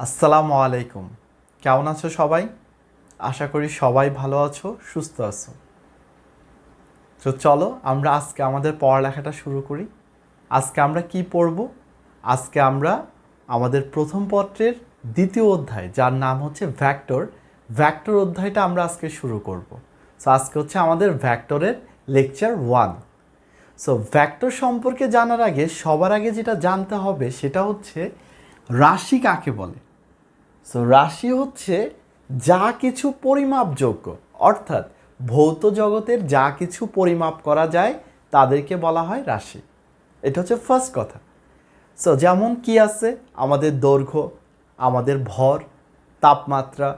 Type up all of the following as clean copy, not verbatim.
আসসালামু আলাইকুম। কেমন আছো সবাই? আশা করি সবাই ভালো আছো, সুস্থ আছো। তো চলো আমরা আজকে আমাদের পড়ালেখাটা শুরু করি। আজকে আমরা কি পড়ব? আজকে আমরা আমাদের প্রথম পত্রের দ্বিতীয় অধ্যায়, যার নাম হচ্ছে ভ্যাক্টর। ভ্যাক্টর অধ্যায়টা আমরা আজকে শুরু করব। সো আজকে হচ্ছে আমাদের ভ্যাক্টরের লেকচার 1। সো ভ্যাক্টর সম্পর্কে জানার আগে সবার আগে যেটা জানতে হবে সেটা হচ্ছে রাশি কাকে বলে। সো রাশি হচ্ছে যা কিছু পরিমাপযোগ্য, অর্থাৎ ভৌত জগতের যা কিছু পরিমাপ করা যায় তাদেরকে বলা হয় রাশি। এটা হচ্ছে ফার্স্ট কথা। সো যেমন কি আছে, আমাদের দৈর্ঘ্য, আমাদের ভর, তাপমাত্রা,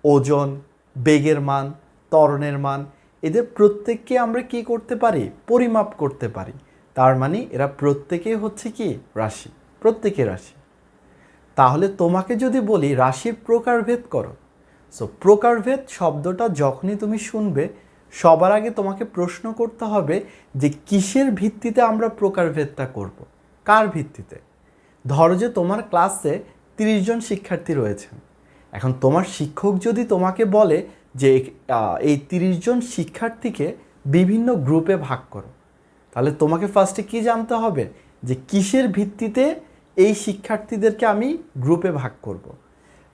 ওজন, বেগের মান, ত্বরণের মান, এদের প্রত্যেককে আমরা কি করতে পারি? পরিমাপ করতে পারি। তার মানে এরা প্রত্যেকেই হচ্ছে কি রাশি, প্রত্যেকে রাশি। তাহলে তোমাকে যদি বলি রাশির প্রকারভেদ করো, সো প্রকারভেদ শব্দটা যখনই তুমি শুনবে সবার আগে তোমাকে প্রশ্ন করতে হবে যে কিসের ভিত্তিতে আমরা প্রকারভেদটা করব, কার ভিত্তিতে। ধরো যে তোমার ক্লাসে 30 জন শিক্ষার্থী রয়েছেন। এখন তোমার শিক্ষক যদি তোমাকে বলে যে এই 30 জন শিক্ষার্থীকে বিভিন্ন গ্রুপে ভাগ করো, তাহলে তোমাকে ফার্স্টে কি জানতে হবে যে কিসের ভিত্তিতে এই শিক্ষার্থীদেরকে আমি গ্রুপে ভাগ করব।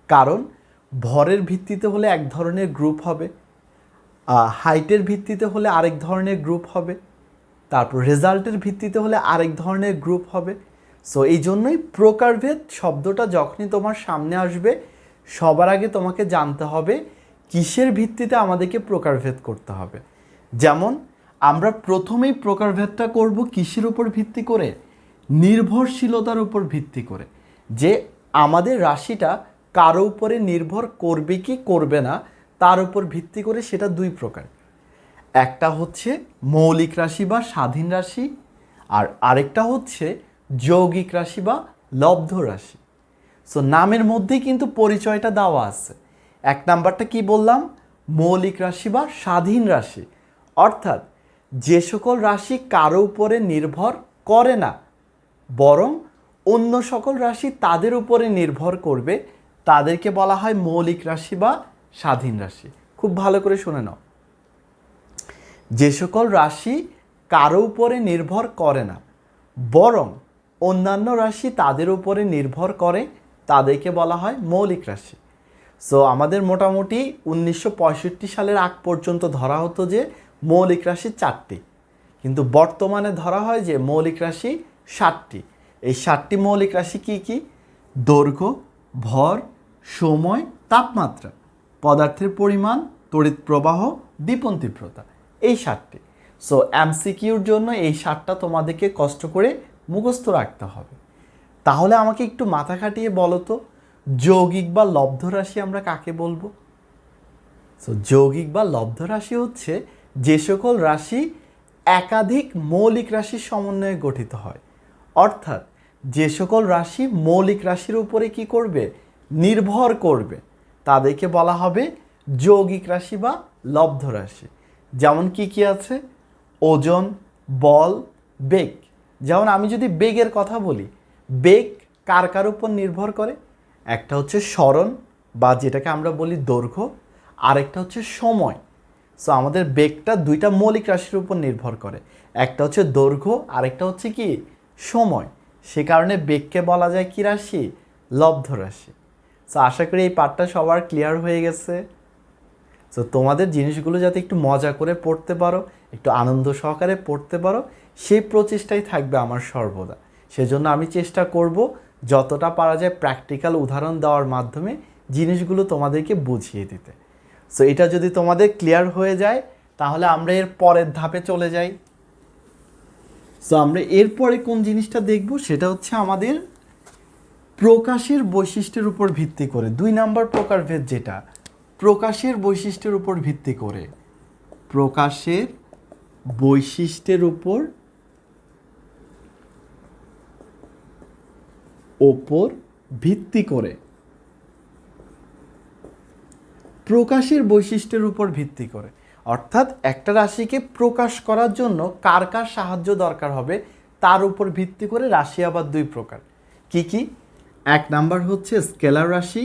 কারণ ভরের ভিত্তিতে হলে এক ধরনের গ্রুপ হবে, হাইটের ভিত্তিতে হলে আরেক ধরনের গ্রুপ হবে, তারপর রেজাল্টের ভিত্তিতে হলে আরেক ধরনের গ্রুপ হবে। সো এই জন্যই প্রকারভেদ শব্দটা যখনই তোমার সামনে আসবে সবার আগে তোমাকে জানতে হবে কিসের ভিত্তিতে আমাদেরকে প্রকারভেদ করতে হবে। যেমন আমরা প্রথমেই প্রকারভেদটা করব কিসের উপর ভিত্তি করে? নির্ভরশীলতার উপর ভিত্তি করে, যে আমাদের রাশিটা কারো উপরে নির্ভর করবে কি করবে না তার উপর ভিত্তি করে। সেটা দুই প্রকার, একটা হচ্ছে মৌলিক রাশি বা স্বাধীন রাশি, আর আরেকটা হচ্ছে যৌগিক রাশি বা লব্ধ রাশি। সো নামের মধ্যেই কিন্তু পরিচয়টা দেওয়া আছে। এক নাম্বারটা কি বললাম? মৌলিক রাশি বা স্বাধীন রাশি, অর্থাৎ যে সকল রাশি কারো উপরে নির্ভর করে না বরং অন্য সকল রাশি তাদের উপরে নির্ভর করবে, তাদেরকে বলা হয় মৌলিক রাশি বা স্বাধীন রাশি। খুব ভালো করে শুনে নাও, যে সকল রাশি কারো উপরে নির্ভর করে না বরং অন্যান্য রাশি তাদের উপরে নির্ভর করে তাদেরকে বলা হয় মৌলিক রাশি। সো আমাদের মোটামুটি 1965 সালের আগ পর্যন্ত ধরা হতো যে মৌলিক রাশি 4টি, কিন্তু বর্তমানে ধরা হয় যে মৌলিক রাশি 7টি। এই 7টি মৌলিক রাশি কি কি? দৈর্ঘ্য, ভর, সময়, তাপমাত্রা, পদার্থের পরিমাণ, তড়িৎ প্রবাহ, দীপন তীব্রতা, এই 7টি। সো এমসিকিউর জন্য এই 7টা তোমাদেরকে কষ্ট করে মুখস্থ রাখতে হবে। তাহলে আমাকে একটু মাথা খাটিয়ে বলো তো, যৌগিক বা লব্ধ রাশি আমরা কাকে বলবো? সো যৌগিক বা লব্ধ রাশি হচ্ছে যে সকল রাশি একাধিক মৌলিক রাশির সমন্বয়ে গঠিত হয়, অর্থাৎ যে সকল রাশি মৌলিক রাশির উপরে কি করবে? নির্ভর করবে, তাদেরকে বলা হবে যৌগিক রাশি বা লব্ধ রাশি। যেমন কি কি আছে? ওজন, বল, বেগ। যেমন আমি যদি বেগের কথা বলি, বেগ কার কার উপর নির্ভর করে? একটা হচ্ছে সরণ বা যেটাকে আমরা বলি দৈর্ঘ্য, আরেকটা হচ্ছে সময়। সো আমাদের বেগটা দুইটা মৌলিক রাশির উপর নির্ভর করে, একটা হচ্ছে দৈর্ঘ্য, আরেকটা হচ্ছে কি সময়। সে কারণে বেগকে বলা যায় কি রাশি? লব্ধ রাশি। সো আশা করি এই পার্টটা সবার ক্লিয়ার হয়ে গেছে। সো তোমাদের জিনিসগুলো যাতে একটু মজা করে পড়তে পারো, একটু আনন্দ সহকারে পড়তে পারো, সেই প্রচেষ্টাই থাকবে আমার সর্বদা। সেজন্য আমি চেষ্টা করব যতটা পারা যায় প্র্যাকটিক্যাল উদাহরণ দেওয়ার মাধ্যমে জিনিসগুলো তোমাদেরকে বুঝিয়ে দিতে। সো এটা যদি তোমাদের ক্লিয়ার হয়ে যায় তাহলে আমরা এর পরের ধাপে চলে যাই। সো আমরা এরপরে কোন জিনিসটা দেখব সেটা হচ্ছে আমাদের প্রকাশের বৈশিষ্ট্যের উপর ভিত্তি করে 2 নাম্বার প্রকারভেদ, যেটা প্রকাশের বৈশিষ্ট্যের উপর ভিত্তি করে, প্রকাশের বৈশিষ্ট্যের উপর ভিত্তি করে, প্রকাশের বৈশিষ্ট্যের উপর ভিত্তি করে, অর্থাৎ একটা রাশিকে প্রকাশ করার জন্য কার কার সাহায্য দরকার হবে তার উপর ভিত্তি করে রাশি আবার 2 প্রকার। কি কি? এক নাম্বার হচ্ছে স্কেলার রাশি,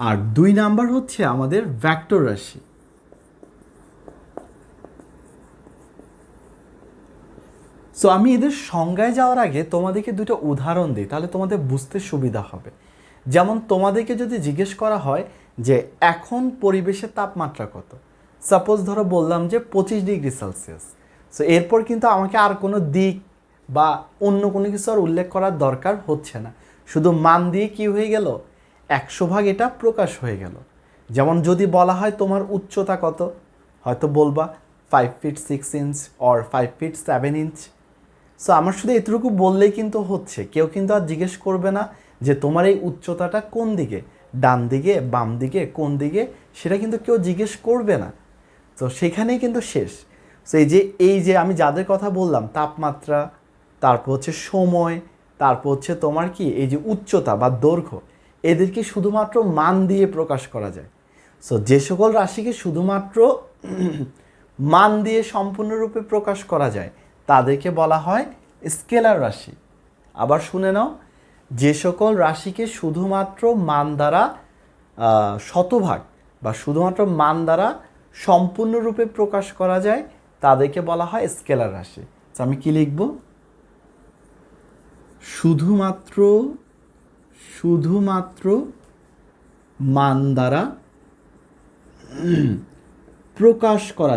আর 2 নাম্বার হচ্ছে আমাদের ভেক্টর রাশি। সো আমি এদের সংজ্ঞায় যাওয়ার আগে তোমাদেরকে দুটো উদাহরণ দিই, তাহলে তোমাদের বুঝতে সুবিধা হবে। যেমন তোমাদেরকে যদি জিজ্ঞেস করা হয় যে এখন পরিবেশের তাপমাত্রা কত, সাপোজ ধরো বললাম যে 25°C। সো এরপর কিন্তু আমাকে আর কোনো দিক বা অন্য কোনো কিছু আর উল্লেখ করার দরকার হচ্ছে না, শুধু মান দিয়ে কি হয়ে গেল, 100 ভাগ এটা প্রকাশ হয়ে গেল। যেমন যদি বলা হয় তোমার উচ্চতা কত, হয়তো বলবা 5 feet 6 inch or 5 feet 7 inch। So আমার শুধু এতটুকু বললেই কিন্তু হচ্ছে, কেউ কিন্তু আর জিজ্ঞেস করবে না যে তোমার এই উচ্চতাটা কোন দিকে, ডান দিকে, বাম দিকে, কোন দিকে, সেটা কিন্তু কেউ জিজ্ঞেস করবে না। তো সেখানেই কিন্তু শেষ। সো এই যে আমি যাদের কথা বললাম, তাপমাত্রা, তারপর হচ্ছে সময়, তারপর হচ্ছে তোমার কি এই যে উচ্চতা বা দৈর্ঘ্য, এদেরকে শুধুমাত্র মান দিয়ে প্রকাশ করা যায়। সো যে সকল রাশিকে শুধুমাত্র মান দিয়ে সম্পূর্ণরূপে প্রকাশ করা যায় তাদেরকে বলা হয় স্কেলার রাশি। আবার শুনে নাও, যে সকল রাশিকে শুধুমাত্র মান দ্বারা শতভাগ বা শুধুমাত্র মান দ্বারা সম্পূর্ণরূপে প্রকাশ করা যায় তাদেরকে বলা হয় স্কেলার রাশি। তো আমি কি লিখব, শুধুমাত্র মান দ্বারা প্রকাশ করা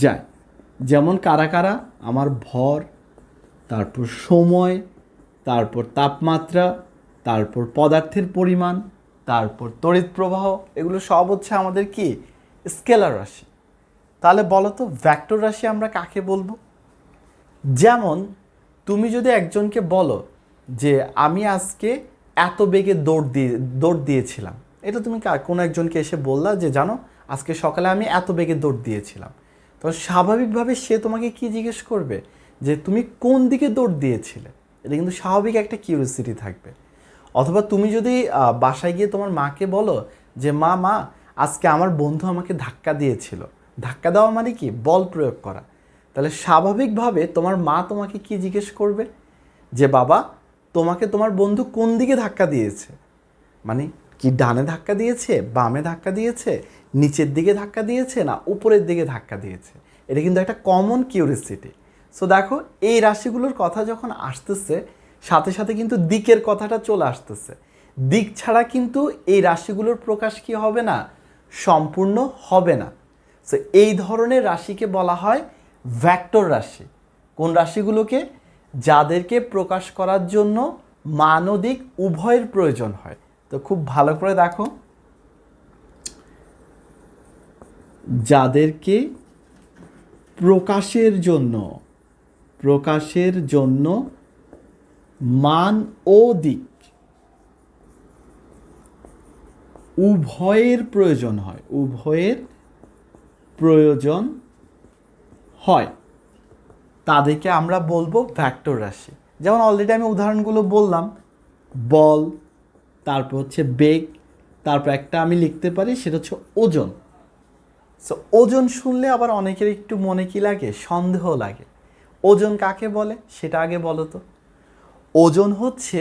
যায়। যেমন কারা কারা, আমার ভর, তারপর সময়, তারপর তাপমাত্রা, তারপর পদার্থের পরিমাণ, তারপর তড়িৎ প্রবাহ, এগুলো সব হচ্ছে আমাদের কি স্কেলার রাশি। তাহলে বলো তো ভেক্টর রাশি আমরা কাকে বলবো? যেমন তুমি যদি একজনকে বলো যে আমি আজকে এত বেগে দৌড় দিয়েছিলাম, এটা তুমি কোনো একজনকে এসে বললা যে জানো আজকে সকালে আমি এত বেগে দৌড় দিয়েছিলাম, তো স্বাভাবিকভাবে সে তোমাকে কি জিজ্ঞেস করবে যে তুমি কোন দিকে দৌড় দিয়েছিলে। এটা কিন্তু স্বাভাবিক একটা কিউরিওসিটি থাকবে। অথবা তুমি যদি বাসায় গিয়ে তোমার মাকে বলো যে মা আজকে আমার বন্ধু আমাকে ধাক্কা দিয়েছিল, ধাক্কা দেওয়া মানে কি বল প্রয়োগ করা, তাহলে স্বাভাবিকভাবে তোমার মা তোমাকে কি জিজ্ঞেস করবে যে বাবা তোমাকে তোমার বন্ধু কোন দিকে ধাক্কা দিয়েছে, মানে কি ডানে ধাক্কা দিয়েছে, বামে ধাক্কা দিয়েছে, নিচের দিকে ধাক্কা দিয়েছে, না উপরের দিকে ধাক্কা দিয়েছে। এটা কিন্তু একটা কমন কিউরিওসিটি। সো দেখো এই রাশিগুলোর কথা যখন আসতেছে সাথে সাথে কিন্তু দিকের কথাটা চলে আসতেছে। দিক ছাড়া কিন্তু এই রাশিগুলোর প্রকাশ কি হবে না, সম্পূর্ণ হবে না। সো এই ধরনের রাশিকে বলা হয় ভেক্টর রাশি। কোন রাশিগুলোকে? যাদেরকে প্রকাশ করার জন্য মান ও দিক উভয়ের প্রয়োজন হয়। তো খুব ভালো করে দেখো, যাদেরকে প্রকাশের জন্য মান ও দিক উভয়ের প্রয়োজন হয়, তাদেরকে আমরা বলবো ভেক্টর রাশি। যেমন অলরেডি আমি উদাহরণগুলো বললাম, বল, তারপর হচ্ছে বেগ, তারপর একটা আমি লিখতে পারি সেটা হচ্ছে ওজন। সো ওজন শুনলে আবার অনেকের একটু মনে কি লাগে, সন্দেহ লাগে। ওজন কাকে বলে সেটা আগে বলো তো। ওজন হচ্ছে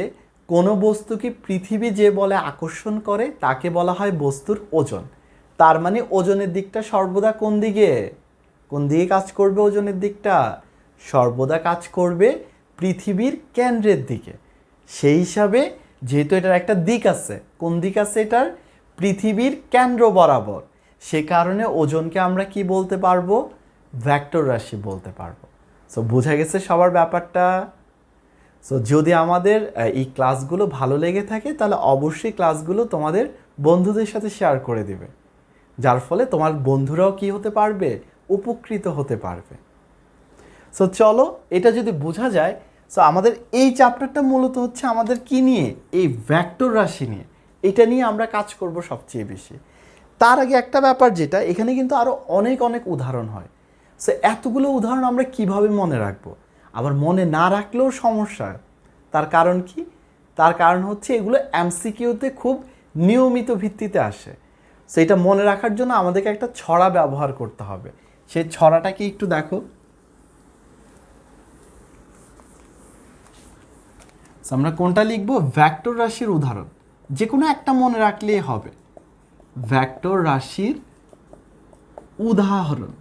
কোনো বস্তুকে পৃথিবী যে বলে আকর্ষণ করে তাকে বলা হয় বস্তুর ওজন। তার মানে ওজনের দিকটা সর্বদা কোন দিকে কাজ করবে? ওজনের দিকটা সর্বদা কাজ করবে পৃথিবীর কেন্দ্রের দিকে। সেই হিসাবে যেহেতু এটার একটা দিক আছে, কোন দিক আছে এটার? পৃথিবীর কেন্দ্র বরাবর, সে কারণে ওজনকে আমরা কি বলতে পারবো? ভেক্টর রাশি বলতে পারবো। সো বোঝা গেছে সবার ব্যাপারটা? সো যদি আমাদের এই ক্লাসগুলো ভালো লেগে থাকে তাহলে অবশ্যই ক্লাসগুলো তোমাদের বন্ধুদের সাথে শেয়ার করে দিবে, যার ফলে তোমার বন্ধুরাও কি হতে পারবে? উপকৃত হতে পারবে। সো চলো এটা যদি বোঝা যায়, সো আমাদের এই চ্যাপ্টারটা মূলত হচ্ছে আমাদের কি নিয়ে? এই ভেক্টর রাশি নিয়ে। এটা নিয়ে আমরা কাজ করব সবচেয়ে বেশি। তার আগে একটা ব্যাপার, যেটা এখানে কিন্তু আরও অনেক উদাহরণ হয়। সো এতগুলো উদাহরণ আমরা কিভাবে মনে রাখবো? আবার মনে না রাখলেও সমস্যা। তার কারণ কি? তার কারণ হচ্ছে এগুলো এমসিকিউতে খুব নিয়মিত ভিত্তিতে আসে। সো এটা মনে রাখার জন্য আমাদেরকে একটা ছড়া ব্যবহার করতে হবে। সেই ছড়াটাকে একটু দেখো। আমরা কোনটা লিখব? ভেক্টর রাশির উদাহরণ। যে কোনো একটা মনে রাখলেই হবে। ভেক্টর রাশির উদাহরণ,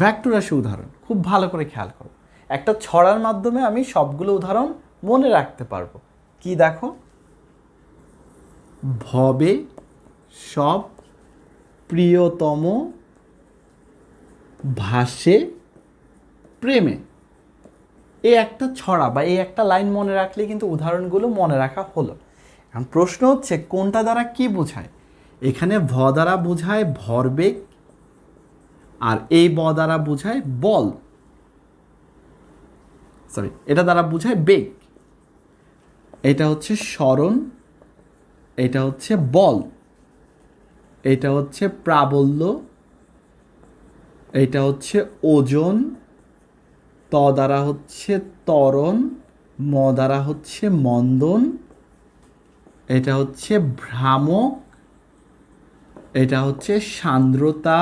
ভেক্টর রাশির উদাহরণ। খুব ভালো করে খেয়াল করো, একটা ছড়ার মাধ্যমে আমি সবগুলো উদাহরণ মনে রাখতে পারবো। কি দেখো, ভবে সব প্রিয়তম ভাসে প্রেমে। এই একটা ছড়া বা এই একটা লাইন মনে রাখলে কিন্তু উদাহরণগুলো মনে রাখা হলো। এখন প্রশ্ন হচ্ছে কোনটা দ্বারা কি বোঝায়? এখানে ভ দ্বারা বোঝায় ভরবেগ, আর এই ব দ্বারা বোঝায় বল, সরি এটা দ্বারা বোঝায় বেগ। এটা হচ্ছে স্মরণ, এটা হচ্ছে বল, এটা হচ্ছে প্রাবল্য, এটা হচ্ছে ওজন, ত দ্বারা হচ্ছে ত্বরণ, ম দ্বারা হচ্ছে মন্দন, এটা হচ্ছে ভ্রামক, এটা হচ্ছে সান্দ্রতা,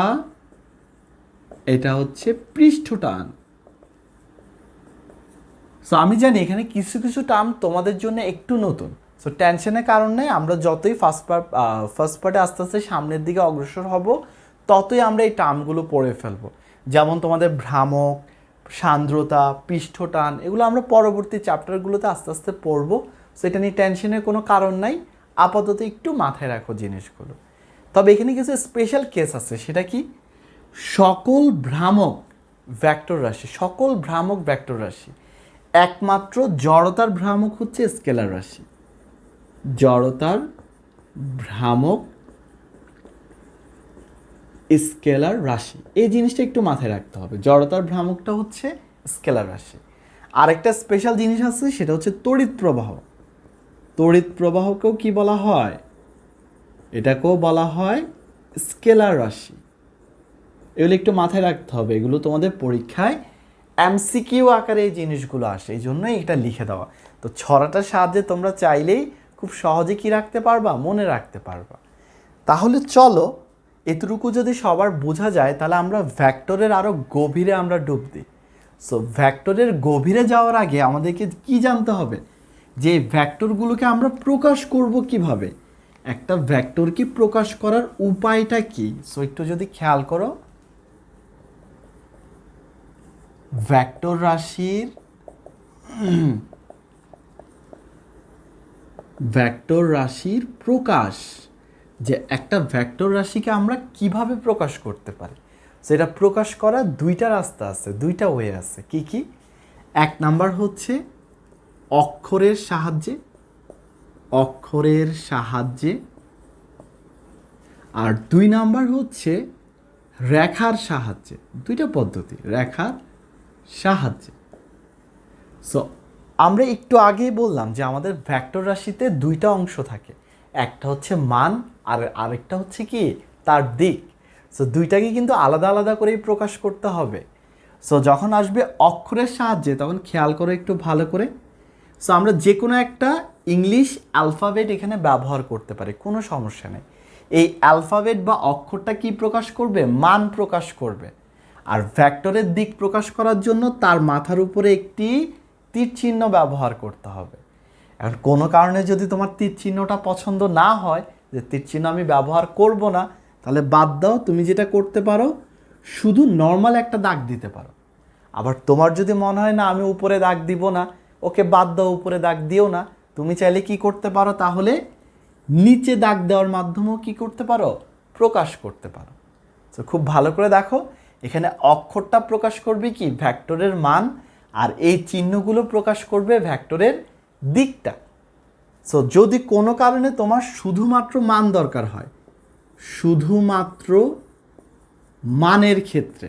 এটা হচ্ছে পৃষ্ঠটান। সো আমি জানি এখানে কিছু কিছু টার্ম তোমাদের জন্য একটু নতুন, সো টেনশনের কারণ নেই। আমরা যতই ফার্স্ট পার্টে আস্তে আস্তে সামনের দিকে অগ্রসর হব, ততই আমরা এই টার্মগুলো পড়ে ফেলবো। যেমন তোমাদের ভ্রামক, সান্দ্রতা, পৃষ্ঠটান, এগুলো আমরা পরবর্তী চ্যাপ্টারগুলোতে আস্তে আস্তে পড়বো। সো এটা নিয়ে টেনশনের কোনো কারণ নাই, আপাতত একটু মাথায় রাখো জিনিসগুলো। তবে এখানে কিছু স্পেশাল কেস আছে। সেটা কি? সকল ভ্রামক ভেক্টর রাশি, সকল ভ্রামক ভেক্টর রাশি, একমাত্র জড়তার ভ্রামক হচ্ছে স্কেলার রাশি। জড়তার ভ্রামক স্কেলার রাশি, এই জিনিসটা একটু মাথায় রাখতে হবে। জড়তার ভ্রামকটা হচ্ছে স্কেলার রাশি। আরেকটা স্পেশাল জিনিস আছে, সেটা হচ্ছে তড়িৎ প্রবাহ। তড়িৎ প্রবাহকেও কি বলা হয়? এটাকেও বলা হয় স্কেলার রাশি। এগুলো একটু মাথায় রাখতে হবে, এগুলো তোমাদের পরীক্ষায় এমসিকিউ আকারে এই জিনিসগুলো আসে, এই জন্যই এটা লিখে দেওয়া। তো ছড়াটার সাহায্যে তোমরা চাইলেই খুব সহজে কি রাখতে পারবা? মনে রাখতে পারবা। তাহলে চলো, এতটুকু যদি সবার বোঝা যায়, তাহলে আমরা ভেক্টরের আরও গভীরে আমরা ডুব দিই। সো ভেক্টরের গভীরে যাওয়ার আগে আমাদেরকে কি জানতে হবে? যে ভেক্টরগুলোকে আমরা প্রকাশ করব কিভাবে, একটা ভেক্টরকে প্রকাশ করার উপায়টা কি? সো একটু যদি খেয়াল করো, ভেক্টর রাশির ভেক্টর রাশির প্রকাশ, যে একটা ভেক্টর রাশিকে আমরা কিভাবে প্রকাশ করতে পারি, সেটা প্রকাশ করার দুইটা রাস্তা আছে, দুইটা ওয়ে আছে। কি কি? এক নাম্বার হচ্ছে অক্ষরের সাহায্যে, অক্ষরের সাহায্যে, আর দুই নাম্বার হচ্ছে রেখার সাহায্যে। দুইটা পদ্ধতি, রেখার সাহায্যে। সো আমরা একটু আগেই বললাম যে আমাদের ভেক্টর রাশিতে দুইটা অংশ থাকে, একটা হচ্ছে মান আর আরেকটা হচ্ছে কি তার দিক। সো দুইটাকে কিন্তু আলাদা আলাদা করেই প্রকাশ করতে হবে। সো যখন আসবে অক্ষরের সাহায্যে, তখন খেয়াল করে একটু ভালো করে। সো আমরা যে কোনো একটা ইংলিশ অ্যালফাবেট এখানে ব্যবহার করতে পারি, কোনো সমস্যা নেই। এই অ্যালফাবেট বা অক্ষরটা কি প্রকাশ করবে? মান প্রকাশ করবে। আর ভেক্টরের দিক প্রকাশ করার জন্য তার মাথার উপরে একটি তীর চিহ্ন ব্যবহার করতে হবে। এখন কোনো কারণে যদি তোমার তীর চিহ্নটা পছন্দ না হয়, যে তীর চিহ্ন আমি ব্যবহার করব না, তাহলে বাদ দাও। তুমি যেটা করতে পারো, শুধু নর্মাল একটা দাগ দিতে পারো। আবার তোমার যদি মনে হয় না আমি উপরে দাগ দিব না, ওকে বাদ দাও, উপরে দাগ দিও না। তুমি চাইলে কি করতে পারো, তাহলে নিচে দাগ দেওয়ার মাধ্যমেও কি করতে পারো? প্রকাশ করতে পারো। তো খুব ভালো করে দেখো, এখানে অক্ষরটা প্রকাশ করবে কি ভেক্টরের মান, আর এই চিহ্নগুলো প্রকাশ করবে ভেক্টরের দিকটা। সো যদি কোনো কারণে তোমার শুধুমাত্র মান দরকার হয়, শুধুমাত্র মানের ক্ষেত্রে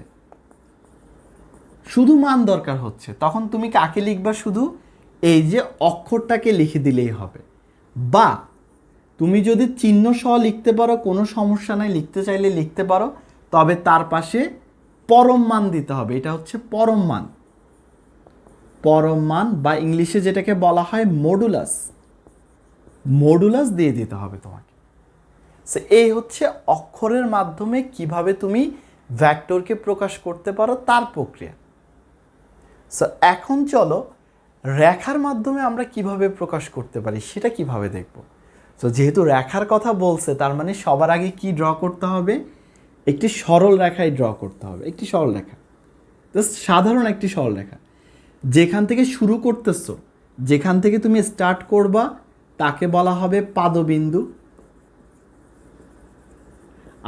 শুধু মান দরকার হচ্ছে, তখন তুমি কাকে লিখবা? শুধু এই যে অক্ষরটাকে লিখে দিলেই হবে। বা তুমি যদি চিহ্ন সহ লিখতে পারো, কোনো সমস্যা নাই, লিখতে চাইলে লিখতে পারো, তবে তার পাশে পরম মান দিতে হবে। এটা হচ্ছে পরম মান, পরম মান বা ইংলিশে যেটাকে বলা হয় মডুলাস, মডুলাস দিয়ে দিতে হবে তোমাকে। সো এই হচ্ছে অক্ষরের মাধ্যমে কিভাবে তুমি ভেক্টরকে প্রকাশ করতে পারো তার প্রক্রিয়া। সো এখন চলো রেখার মাধ্যমে আমরা কিভাবে প্রকাশ করতে পারি সেটা কিভাবে দেখব। সো যেহেতু রেখার কথা বলছে, তার মানে সবার আগে কি ড্র করতে হবে? একটি সরল রেখায় ড্র করতে হবে, একটি সরল রেখা, জাস্ট সাধারণ একটি সরল রেখা। যেখান থেকে শুরু করতেছো, যেখান থেকে তুমি স্টার্ট করবা তাকে বলা হবে পাদবিন্দু,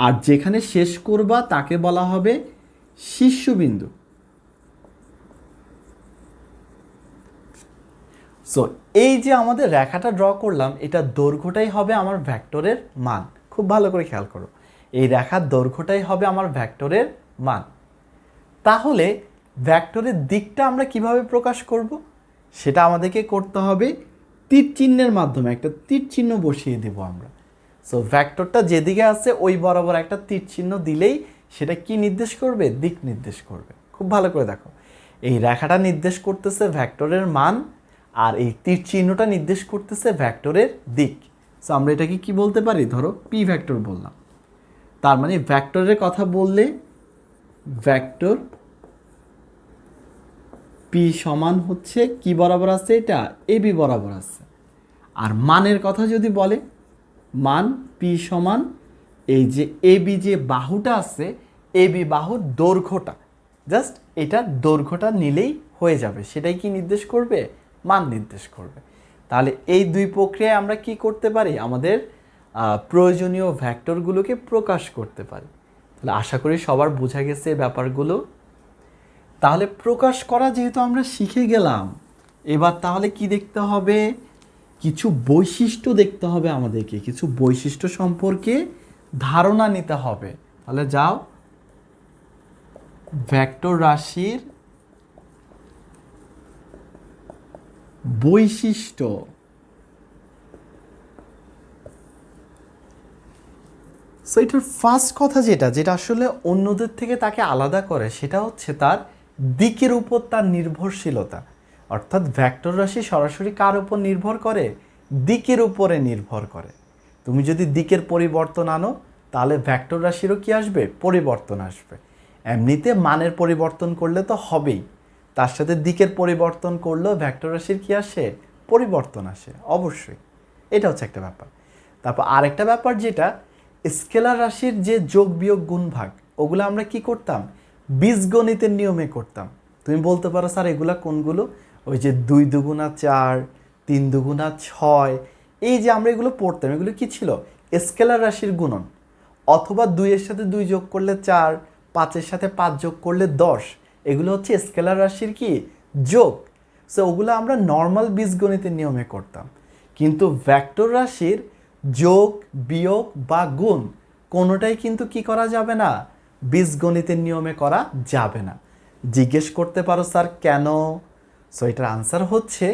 আর যেখানে শেষ করবা তাকে বলা হবে শীর্ষবিন্দু। সো এই যে আমাদের রেখাটা ড্র করলাম, এটা দৈর্ঘ্যটাই হবে আমার ভেক্টরের মান। খুব ভালো করে খেয়াল করো, এই রেখার দৈর্ঘ্যটাই হবে আমার ভেক্টরের মান। তাহলে ভেক্টরের দিকটা আমরা কিভাবে প্রকাশ করব সেটা আমাদেরকে করতে হবে তীর চিহ্নের মাধ্যমে। একটা তীর চিহ্ন বসিয়ে দেব আমরা। সো ভেক্টরটা যেদিকে আছে ওই বরাবর একটা তীর চিহ্ন দিলেই সেটা কি নির্দেশ করবে? দিক নির্দেশ করবে। খুব ভালো করে দেখো, এই রেখাটা নির্দেশ করতেছে ভেক্টরের মান, আর এই তীর চিহ্নটা নির্দেশ করতেছে ভেক্টরের দিক। সো আমরা এটাকে কি বলতে পারি? ধরো পি ভেক্টর বললাম। তার মানে ভেক্টরের কথা বললে ভেক্টর পি সমান হচ্ছে কি বরাবর আছে? এটা এবি বরাবর আছে। আর মানের কথা যদি বলে, মান পি সমান এই যে এবি যে বাহুটা আছে, এবি বাহুর দৈর্ঘ্যটা, জাস্ট এটা দৈর্ঘ্যটা নিলেই হয়ে যাবে। সেটাই কি নির্দেশ করবে? মান নির্দেশ করবে। তাহলে এই দুই প্রক্রিয়ায় আমরা কি করতে পারি? আমাদের প্রয়োজনীয় ভেক্টরগুলোকে প্রকাশ করতে পারি। তাহলে আশা করি সবার বোঝা গেছে এই ব্যাপারগুলো। তাহলে প্রকাশ করা যেহেতু আমরা শিখে গেলাম, এবার তাহলে কি দেখতে হবে? কিছু বৈশিষ্ট্য দেখতে হবে আমাদেরকে, কিছু বৈশিষ্ট্য সম্পর্কে ধারণা নিতে হবে। তাহলে যাও, ভেক্টর রাশির বৈশিষ্ট্য। সো এটার ফার্স্ট কথা যেটা আসলে অন্যদের থেকে তাকে আলাদা করে, সেটা হচ্ছে তার দিকের উপর তার নির্ভরশীলতা। অর্থাৎ ভেক্টর রাশি সরাসরি কার উপর নির্ভর করে? দিকের উপরে নির্ভর করে। তুমি যদি দিকের পরিবর্তন আনো, তাহলে ভেক্টর রাশিরও কি আসবে? পরিবর্তন আসবে। এমনিতে মানের পরিবর্তন করলে তো হবেই, তার সাথে দিকের পরিবর্তন করলেও ভেক্টর রাশির কি আসে? পরিবর্তন আসে অবশ্যই। এটা হচ্ছে একটা ব্যাপার। তারপর আরেকটা ব্যাপার, যেটা স্কেলার রাশির যে যোগ বিয়োগ গুণ ভাগ, ওগুলো আমরা কি করতাম? বীজগণিতের নিয়মে করতাম। তুমি বলতে পারো স্যার এগুলা কোনগুলো? ওই যে 2 দুগুণা 4, 3 দুগুণা 6, এই যে আমরা এগুলো পড়তাম, এগুলো কি ছিল? স্কেলার রাশির গুণন। অথবা 2 এর সাথে 2 যোগ করলে 4, 5 এর সাথে 5 যোগ করলে 10, এগুলো হচ্ছে স্কেলার রাশির কি? যোগ। সো ওগুলো আমরা নর্মাল বীজগণিতের নিয়মে করতাম। কিন্তু ভেক্টর রাশির যোগ বিয়োগ বা গুণ কোনোটাই কিন্তু কি করা যাবে না? বীজগণিতের নিয়মে করা যাবে না। জিজ্ঞেস করতে পারো স্যার কেন? সো এটার আনসার হচ্ছে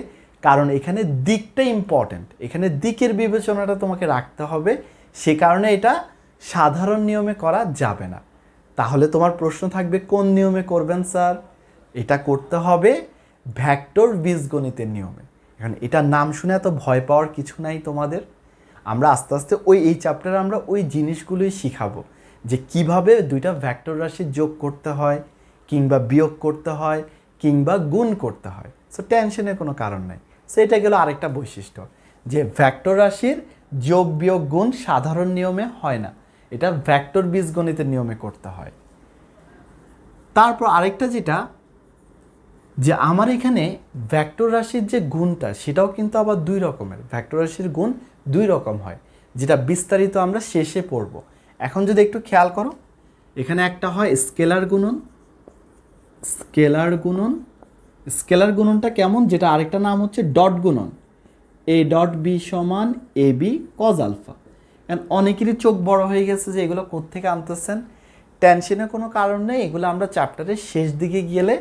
কারণ এখানে দিকটা ইম্পর্ট্যান্ট, এখানে দিকের বিবেচনাটা তোমাকে রাখতে হবে। সে কারণে এটা সাধারণ নিয়মে করা যাবে না। তাহলে তোমার প্রশ্ন থাকবে কোন নিয়মে করবেন স্যার? এটা করতে হবে ভেক্টর বীজগণিতের নিয়মে। এখন এটার নাম শুনে এত ভয় পাওয়ার কিছু নাই তোমাদের। আমরা আস্তে আস্তে এই চ্যাপ্টারে আমরা ওই জিনিসগুলোই শিখাবো, যে কিভাবে দুইটা ভেক্টর রাশি যোগ করতে হয়, কিংবা বিয়োগ করতে হয়, কিংবা গুণ করতে হয়। সো টেনশনের কোনো কারণ নাই। সো এটা গেল আরেকটা বৈশিষ্ট্য, যে ভেক্টর রাশির যোগ বিয়োগ গুণ সাধারণ নিয়মে হয় না, এটা ভেক্টর বীজগণিতের নিয়মে করতে হয়। তারপর আরেকটা যেটা, যে আমার এখানে ভেক্টর রাশির যে গুণটা, সেটাও কিন্তু আবার 2 রকমের। ভেক্টর রাশির গুণ 2 রকম হয়, যেটা বিস্তারিত আমরা শেষে পড়ব। এখন যদি একটু খেয়াল করো, এখানে একটা হয় স্কেলার গুণন। স্কেলার গুণনটা কেমন? যেটা আরেকটা নাম হচ্ছে ডট গুণন। এ ডট বি সমান এ বি কজ আলফা। কারণ অনেকেরই চোখ বড় হয়ে গেছে যে এগুলো কোত্থেকে আনতেছেন। টেনশনের কোনো কারণ নেই, এগুলো আমরা চ্যাপ্টারের শেষ দিকে গেলে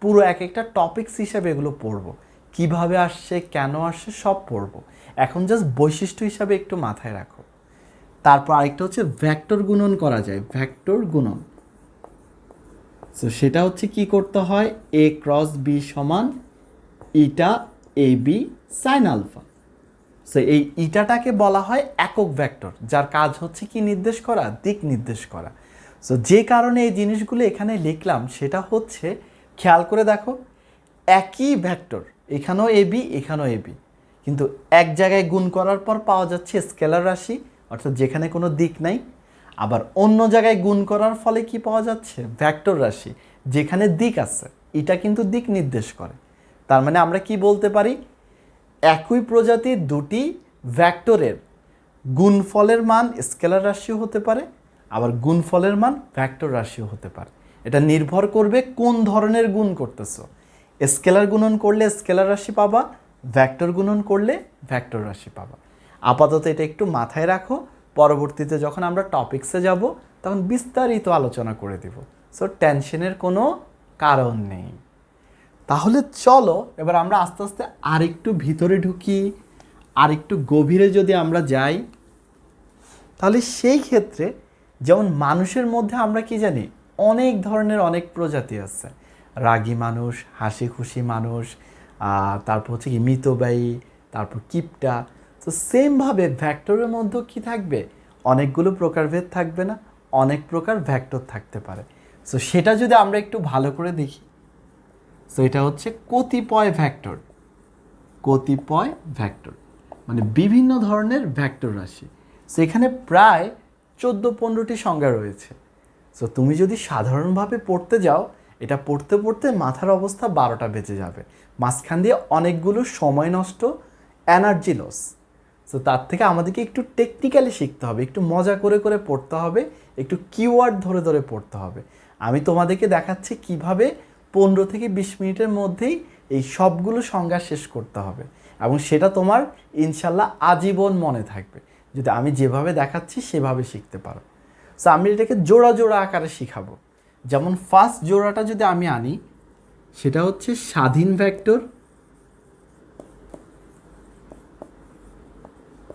পুরো এক একটা টপিকস হিসাবে এগুলো পড়ব। কিভাবে আসছে, কেন আসছে, সব পড়ব। এখন জাস্ট বৈশিষ্ট্য হিসাবে একটু মাথায় রাখো। তারপর আরেকটা হচ্ছে ভেক্টর গুণন করা যায়, ভেক্টর গুণন। সো সেটা হচ্ছে কি করতে হয়? এ ক্রস বি সমান ইটা A B sine alpha. So এই ইটাটাকে বলা হয় একক ভেক্টর, যার কাজ হচ্ছে কি নির্দেশ করা? দিক নির্দেশ করা। সো যে কারণে এই জিনিসগুলো এখানে লিখলাম সেটা হচ্ছে, খেয়াল করে দেখো, একই ভেক্টর, এখানেও এবি এখানেও এবি, কিন্তু এক জায়গায় গুণ করার পর পাওয়া যাচ্ছে স্কেলার রাশি, অর্থাৎ যেখানে কোনো দিক নাই। আবার অন্য জায়গায় গুণ করার ফলে কি পাওয়া যাচ্ছে, ভেক্টর রাশি, যেখানে দিক আছে। এটা কিন্তু দিক নির্দেশ করে। তার মানে আমরা কি বলতে পারি, একই প্রজাতির দুটি ভেক্টরের গুণফলের মান স্কেলার রাশিও হতে পারে, আবার গুণফলের মান ভেক্টর রাশিও হতে পারে। এটা নির্ভর করবে কোন ধরনের গুণ করতেছো। স্কেলার গুণন করলে স্কেলার রাশি পাবা, ভেক্টর গুণন করলে ভেক্টর রাশি পাবা। আপাতত এটা একটু মাথায় রাখো, পরবর্তীতে যখন আমরা টপিক্সে যাব তখন বিস্তারিত আলোচনা করে দেব। সো টেনশনের কোনো কারণ নেই। তাহলে চলো এবার আমরা আস্তে আস্তে আরেকটু ভিতরে ঢুকি, আরেকটু গভীরে যদি আমরা যাই, তাহলে সেই ক্ষেত্রে যেমন মানুষের মধ্যে আমরা কি জানি, অনেক ধরনের অনেক প্রজাতি আছে। রাগী মানুষ, হাসি খুশি মানুষ, তারপর হচ্ছে কি মিতব্যয়ী, তারপর কিপটা। তো সেমভাবে ভ্যাক্টরের মধ্যেও কি থাকবে, অনেকগুলো প্রকারভেদ থাকবে না, অনেক প্রকার ভ্যাক্টর থাকতে পারে। সো সেটা যদি আমরা একটু ভালো করে দেখি, সো এটা হচ্ছে কতিপয় ভ্যাক্টর। কতিপয় ভ্যাক্টর মানে বিভিন্ন ধরনের ভ্যাক্টর রাশি। সো এখানে প্রায় 14-15টি সংজ্ঞা রয়েছে। সো তুমি যদি সাধারণভাবে পড়তে যাও, এটা পড়তে পড়তে মাথার অবস্থা 12টা বেজে যাবে, মাঝখান দিয়ে অনেকগুলো সময় নষ্ট, এনার্জি লস। সো তার থেকে আমাদেরকে একটু টেকনিক্যালি শিখতে হবে, একটু মজা করে করে পড়তে হবে, একটু কিওয়ার্ড ধরে ধরে পড়তে হবে। আমি তোমাদেরকে দেখাচ্ছি কিভাবে 15 থেকে 20 মিনিটের মধ্যেই এই সবগুলো সংজ্ঞা শেষ করতে হবে, এবং সেটা তোমার ইনশাল্লাহ আজীবন মনে থাকবে যদি আমি যেভাবে দেখাচ্ছি সেভাবে শিখতে পারো। সো আমি এটাকে জোড়া জোড়া আকারে শিখাবো। যেমন ফার্স্ট জোড়াটা যদি আমি আনি, সেটা হচ্ছে স্বাধীন ভেক্টর,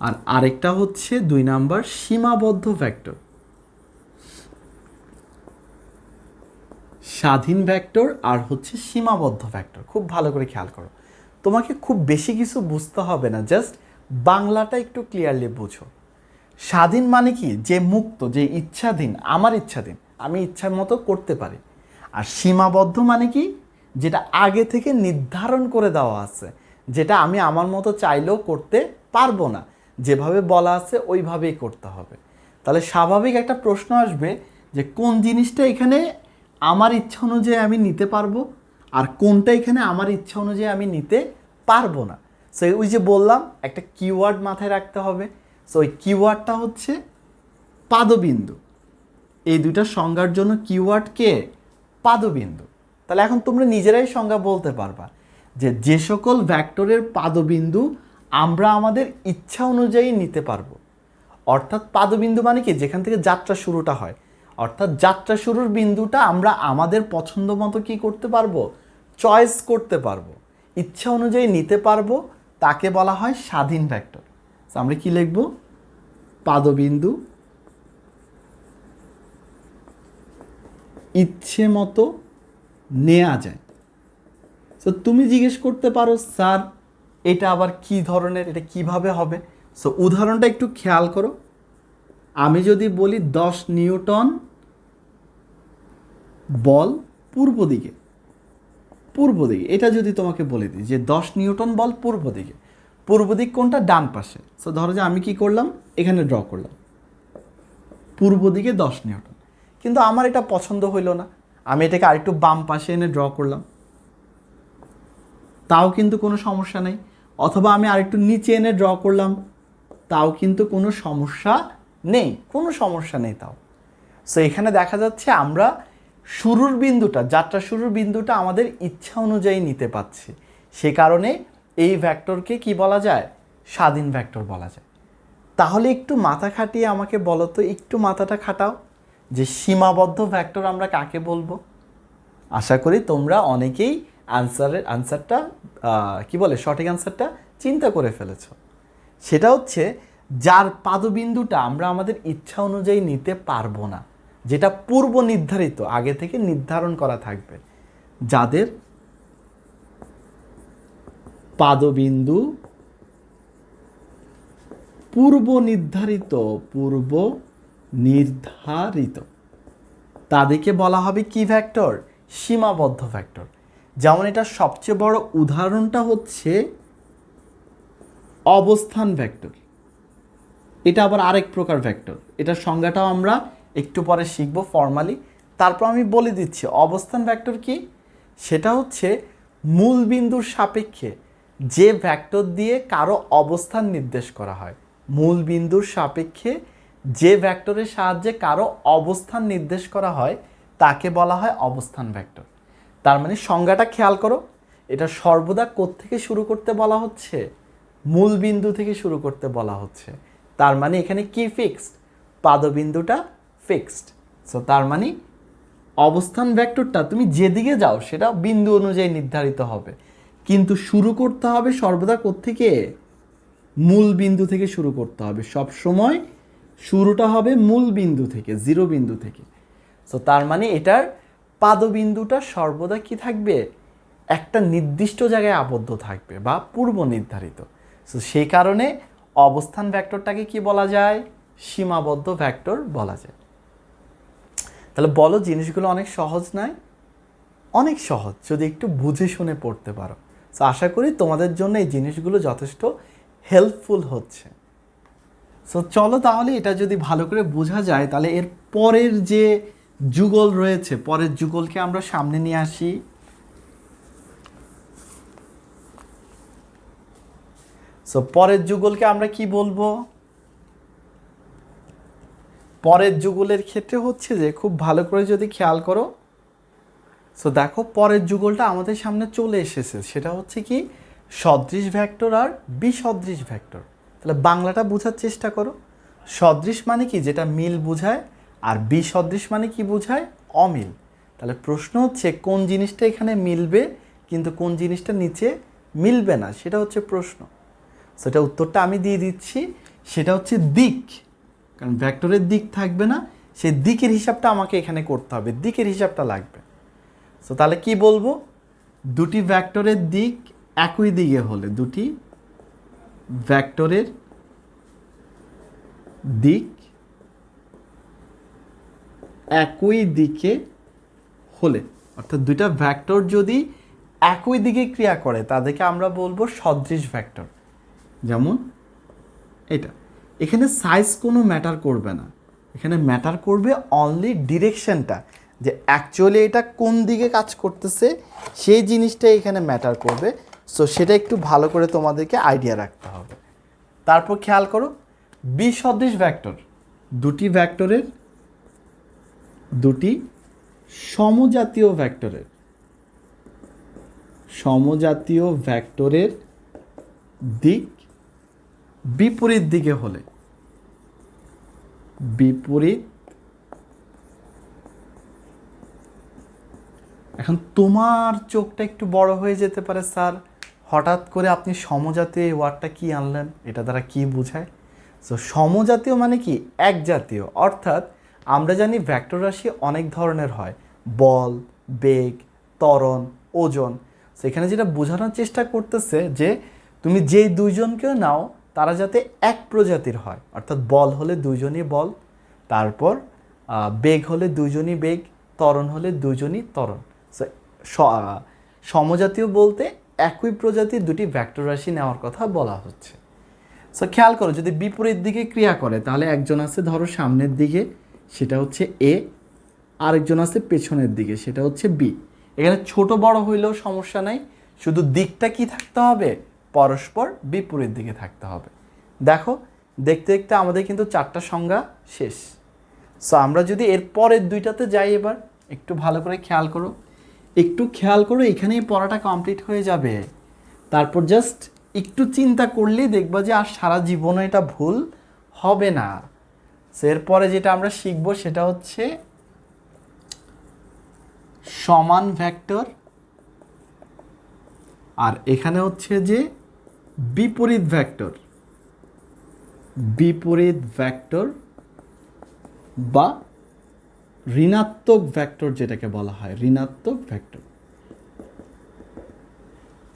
আর আরেকটা হচ্ছে 2 নাম্বার সীমাবদ্ধ ভেক্টর। স্বাধীন ভেক্টর আর হচ্ছে সীমাবদ্ধ ভেক্টর। খুব ভালো করে খেয়াল করো, তোমাকে খুব বেশি কিছু বুঝতে হবে না, জাস্ট বাংলাটা একটু ক্লিয়ারলি বুঝো। স্বাধীন মানে কি, যে মুক্ত, যে ইচ্ছাধীন, আমার ইচ্ছাধীন, আমি ইচ্ছার মতো করতে পারি। আর সীমাবদ্ধ মানে কি, যেটা আগে থেকে নির্ধারণ করে দেওয়া আছে, যেটা আমি আমার মতো চাইলেও করতে পারবো না, যেভাবে বলা আছে ওইভাবেই করতে হবে। তাহলে স্বাভাবিক একটা প্রশ্ন আসবে যে কোন জিনিসটা এখানে আমার ইচ্ছা অনুযায়ী আমি নিতে পারবো, আর কোনটা এখানে আমার ইচ্ছা অনুযায়ী আমি নিতে পারবো না। সো ওই যে বললাম একটা কিওয়ার্ড মাথায় রাখতে হবে। সো ওই কিওয়ার্ডটা হচ্ছে পাদবিন্দু। এই দুইটা সংজ্ঞার জন্য কিওয়ার্ড কে, পাদবিন্দু। তাহলে এখন তোমরা নিজেরাই সংজ্ঞা বলতে পারবা যে যে সকল ভেক্টরের পাদবিন্দু আমরা আমাদের ইচ্ছা অনুযায়ী নিতে পারবো। অর্থাৎ পাদবিন্দু মানে কি, যেখান থেকে যাত্রা শুরুটা হয়, অর্থাৎ যাত্রা শুরুর বিন্দুটা আমরা আমাদের পছন্দ মতো কী করতে পারবো, চয়েস করতে পারবো, ইচ্ছা অনুযায়ী নিতে পারবো, তাকে বলা হয় স্বাধীন ভেক্টর। আমরা কি লিখব, পাদবিন্দু ইচ্ছে মতো নেওয়া যায়। সো তুমি জিজ্ঞেস করতে পারো স্যার এটা আবার কি ধরনের, এটা কিভাবে হবে? সো উদাহরণটা একটু খেয়াল করো। আমি যদি বলি 10 নিউটন বল পূর্ব দিকে, পূর্ব দিকে, এটা যদি তোমাকে বলে দিই যে 10 নিউটন বল পূর্ব দিকে, পূর্ব দিক কোনটা, ডান পাশে। সো ধরো যে আমি কি করলাম, এখানে ড্র করলাম পূর্ব দিকে 10 নিউটন, কিন্তু আমার এটা পছন্দ হইল না, আমি এটাকে আরেকটু বাম পাশে এনে ড্র করলাম, তাও কিন্তু কোনো সমস্যা নেই। অথবা আমি আরেকটু নিচে এনে ড্র করলাম, তাও কিন্তু কোনো সমস্যা নেই, কোনো সমস্যা নেই তাও। সো এখানে দেখা যাচ্ছে আমরা শুরুর বিন্দুটা, যাত্রা শুরুর বিন্দুটা আমাদের ইচ্ছা অনুযায়ী নিতে পাচ্ছি, সে কারণে এই ভেক্টরকে কি বলা যায়, স্বাধীন ভেক্টর বলা যায়। তাহলে একটু মাথা খাটিয়ে আমাকে বলো তো, একটু মাথাটা খাটাও যে সীমাবদ্ধ ভেক্টর আমরা কাকে বলবো। আশা করি তোমরা অনেকেই আনসারটা কি বলে, সঠিক আনসারটা চিন্তা করে ফেলেছো। সেটা হচ্ছে যার পাদবিন্দুটা আমরা আমাদের ইচ্ছা অনুযায়ী নিতে পারবো না, যেটা পূর্ব নির্ধারিত, আগে থেকে নির্ধারণ করা থাকবে, যাদের পাদবিন্দু পূর্ব নির্ধারিত, পূর্ব নির্ধারিত। তাদেরকে বলা হবে কি ভেক্টর? সীমাবদ্ধ ভেক্টর। যেমন এটা সবচেয়ে বড় উদাহরণটা হচ্ছে অবস্থান ভেক্টর। এটা আবার আরেক প্রকার ভেক্টর, এটার সংজ্ঞাটাও আমরা একটু পরে শিখব ফর্মালি। তারপর আমি বলে দিচ্ছি অবস্থান ভেক্টর কি। সেটা হচ্ছে মূল বিন্দুর সাপেক্ষে যে ভেক্টর দিয়ে কারো অবস্থান নির্দেশ করা হয়। মূল বিন্দুর সাপেক্ষে যে ভেক্টরের সাহায্যে কারো অবস্থান নির্দেশ করা হয় তাকে বলা হয় অবস্থান ভেক্টর। তার মানে সংজ্ঞাটা খেয়াল করো, এটা সর্বদা কোত্থেকে শুরু করতে বলা হচ্ছে? মূল বিন্দু থেকে শুরু করতে বলা হচ্ছে। তার মানে এখানে কি ফিক্সড? পাদবিন্দুটা ফিক্সড। সো তার মানে অবস্থান ভেক্টরটা তুমি যেদিকে যাও সেটা বিন্দু অনুযায়ী নির্ধারিত হবে, কিন্তু শুরু করতে হবে সর্বদা কোত্থেকে? মূল বিন্দু থেকে শুরু করতে হবে। সব সময় শুরুটা হবে মূল বিন্দু থেকে, জিরো বিন্দু থেকে। সো তার মানে এটার পাদবিন্দুটা সর্বদা কি থাকবে? একটা নির্দিষ্ট জায়গায় আবদ্ধ থাকবে বা পূর্ব নির্ধারিত। সো সেই কারণে অবস্থান ভেক্টরটাকে কি বলা যায়? সীমাবদ্ধ ভেক্টর বলা যায়। তাহলে বলো, জিনিসগুলো অনেক সহজ নয়? অনেক সহজ যদি একটু বুঝে শুনে পড়তে পারো। সো আশা করি তোমাদের জন্য এই জিনিসগুলো যথেষ্ট হেল্পফুল হচ্ছে। সো চলো তাহলে এটা যদি ভালো করে বোঝা যায় তাহলে এর পরের যে যুগল রয়েছে, পরের যুগলকে আমরা সামনে নিয়ে আসি। সো পরের যুগলকে আমরা কি বলবো? পরের যুগলের ক্ষেত্রে হচ্ছে যে খুব ভালো করে যদি খেয়াল করো, সো দেখো পরের যুগলটা আমাদের সামনে চলে এসেছে। সেটা হচ্ছে কি? সদৃশ ভেক্টর আর বিসদৃশ ভেক্টর। তাহলে বাংলাটা বোঝার চেষ্টা করো। সদৃশ মানে কি? যেটা মিল বোঝায়। আর বিসদৃশ মানে কি বোঝায়? অমিল। তাহলে প্রশ্ন হচ্ছে কোন জিনিসটা এখানে মিলবে কিন্তু কোন জিনিসটা নিচে মিলবে না, সেটা হচ্ছে প্রশ্ন। সেটা উত্তরটা আমি দিয়ে দিচ্ছি, সেটা হচ্ছে দিক। কারণ ভেক্টরের দিক থাকবে না, সেই দিকের হিসাবটা আমাকে এখানে করতে হবে, দিকের হিসাবটা লাগবে। সো তাহলে কি বলবো? দুটি ভেক্টরের দিক একই দিকে হলে, দুটি ভেক্টরের দিক একই দিকে হলে, অর্থাৎ দুইটা ভেক্টর যদি একই দিকে ক্রিয়া করে তাদেরকে আমরা বলবো সদৃশ ভেক্টর। যেমন এটা, এখানে সাইজ কোনো ম্যাটার করবে না, এখানে ম্যাটার করবে অনলি ডিরেকশনটা, যে অ্যাকচুয়ালি এটা কোন দিকে কাজ করতেছে সেই জিনিসটাই এখানে ম্যাটার করবে। সো সেটা একটু ভালো করে তোমাদেরকে আইডিয়া রাখতে হবে। তারপর খেয়াল করো বিসদৃশ ভেক্টর, দুটি ভেক্টরের, দুটি সমজাতীয় ভেক্টরের, সমজাতীয় ভেক্টরের দিক বিপরীত দিকে হলে, বিপরীত। এখন তোমার চোখটা একটু বড় হয়ে যেতে পারে, স্যার হঠাৎ করে আপনি সমজাতীয় এই ওয়ার্ডটা কি আনলেন, এটা দ্বারা কি বোঝায়? সো সমজাতীয় মানে কি? এক জাতীয়। অর্থাৎ আমরা জানি ভেক্টর রাশি অনেক ধরনের হয়, বল, বেগ, ত্বরণ, ওজন। সেখানে যেটা বোঝানোর চেষ্টা করতেছে যে তুমি যেই দুইজনকেও নাও তারা যাতে এক প্রজাতির হয়, অর্থাৎ বল হলে দুইজনই বল, তারপর বেগ হলে দুইজনই বেগ, ত্বরণ হলে দুইজনই ত্বরণ। সমজাতীয় বলতে একই প্রজাতির দুটি ভেক্টর রাশি নেওয়ার কথা বলা হচ্ছে। সো খেয়াল করো, যদি বিপরীত দিকে ক্রিয়া করে তাহলে একজন আছে ধরো সামনের দিকে, সেটা হচ্ছে এ, আরেকজন আছে পেছনের দিকে, সেটা হচ্ছে বি। এখানে ছোট বড় হইলেও সমস্যা নাই, শুধু দিকটা কি থাকতে হবে? পরস্পর বিপরীত দিকে থাকতে হবে। দেখো দেখতে দেখতে আমাদের কিন্তু চারটা সংজ্ঞা শেষ। সো আমরা যদি এর পরের দুইটাতে যাই, এবার একটু ভালো করে খেয়াল করো, একটু খেয়াল করো, এখানেই পড়াটা কমপ্লিট হয়ে যাবে। তারপর জাস্ট একটু চিন্তা করলেই দেখবা যে আর সারা জীবনে এটা ভুল হবে না। এরপরে যেটা আমরা শিখব সেটা হচ্ছে সমান ভেক্টর, আর এখানে হচ্ছে যে বিপরীত ভেক্টর, বিপরীত ভেক্টর বা ঋণাত্মক ভেক্টর যেটাকে বলা হয়, ঋণাত্মক ভেক্টর।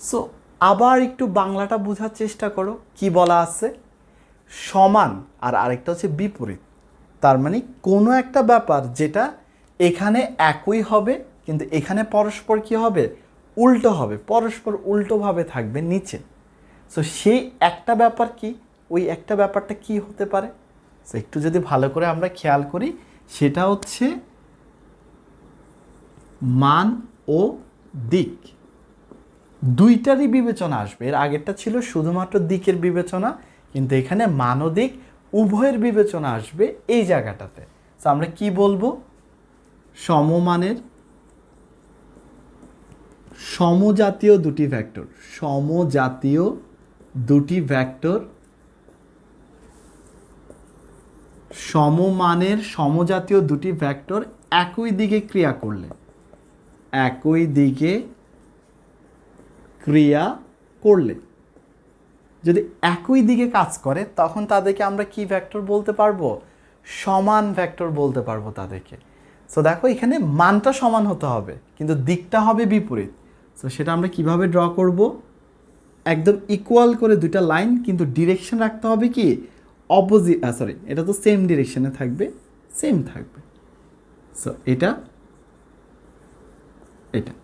সো আবার একটু বাংলাটা বোঝার চেষ্টা করো, কি বলা আছে? সমান আর আরেকটা হচ্ছে বিপরীত। তার মানে কোনো একটা ব্যাপার যেটা এখানে একই হবে, কিন্তু এখানে পরস্পর কি হবে, উল্টো হবে, পরস্পর উল্টোভাবে থাকবে নিচে। সো সেই একটা ব্যাপার কি, ওই একটা ব্যাপারটা কি হতে পারে, সো একটু যদি ভালো করে আমরা খেয়াল করি, সেটা হচ্ছে মান ও দিক দুইটারই বিবেচনা আসবে। এর আগেরটা ছিল শুধুমাত্র দিকের বিবেচনা, কিন্তু এখানে মান ও দিক উভয়ের বিবেচনা আসবে এই জায়গাটাতে। তো আমরা কি বলবো, সমমানের সমজাতীয় দুটি ভেক্টর, সমজাতীয় দুটি ভেক্টর, সমমানের সমজাতীয় দুটি ভেক্টর একই দিকে ক্রিয়া করলে, একই দিকে ক্রিয়া করলে, যদি একই দিকে কাজ করে তখন তাদেরকে আমরা কি ভেক্টর বলতে পারবো, সমান ভেক্টর বলতে পারবো তাদেরকে। সো দেখো এখানে মানটা সমান হতে হবে কিন্তু দিকটা হবে বিপরীত। সো সেটা আমরা কিভাবে ড্র করব, একদম ইকুয়াল করে দুইটা লাইন, কিন্তু ডিরেকশন রাখতে হবে কি অপোজিট, সরি এটা তো সেম ডিরেকশনে থাকবে, সেম থাকবে। সো এটা এটা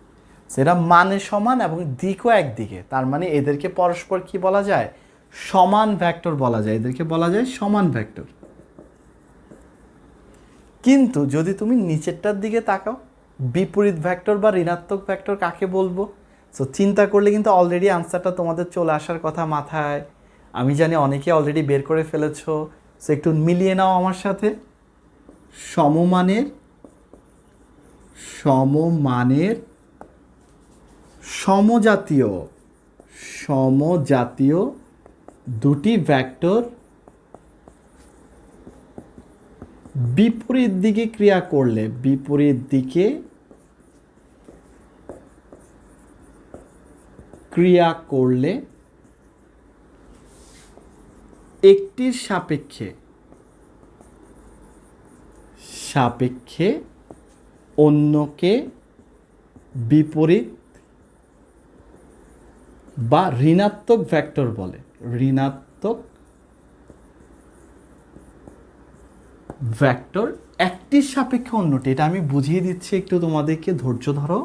সেটা মানে সমান এবং দিকও একদিকে, তার মানে এদেরকে পরস্পর কি বলা যায়, সমান ভেক্টর বলা যায়, এদেরকে বলা যায় সমান ভেক্টর। কিন্তু যদি তুমি নিচেরটার দিকে তাকাও, বিপরীত ভেক্টর বা ঋণাত্মক ভেক্টর কাকে বলবো, সো চিন্তা করলে কিন্তু অলরেডি আনসারটা তোমাদের চলে আসার কথা মাথায়। আমি জানি অনেকে অলরেডি বের করে ফেলেছো, সো একটু মিলিয়ে নাও আমার সাথে। সমমানের সমমানের সমজাতীয় সমজাতীয় দুটি ভেক্টর বিপরীত দিকে ক্রিয়া করলে, বিপরীত দিকে ক্রিয়া করলে একটির সাপেক্ষে সাপেক্ষে অন্যকে বিপরীত বা ঋণাত্মক ভেক্টর বলে, ঋণাত্মক ভেক্টর একটির সাপেক্ষে অন্যটি। এটা আমি বুঝিয়ে দিচ্ছি, একটু তোমাদেরকে ধৈর্য ধরো।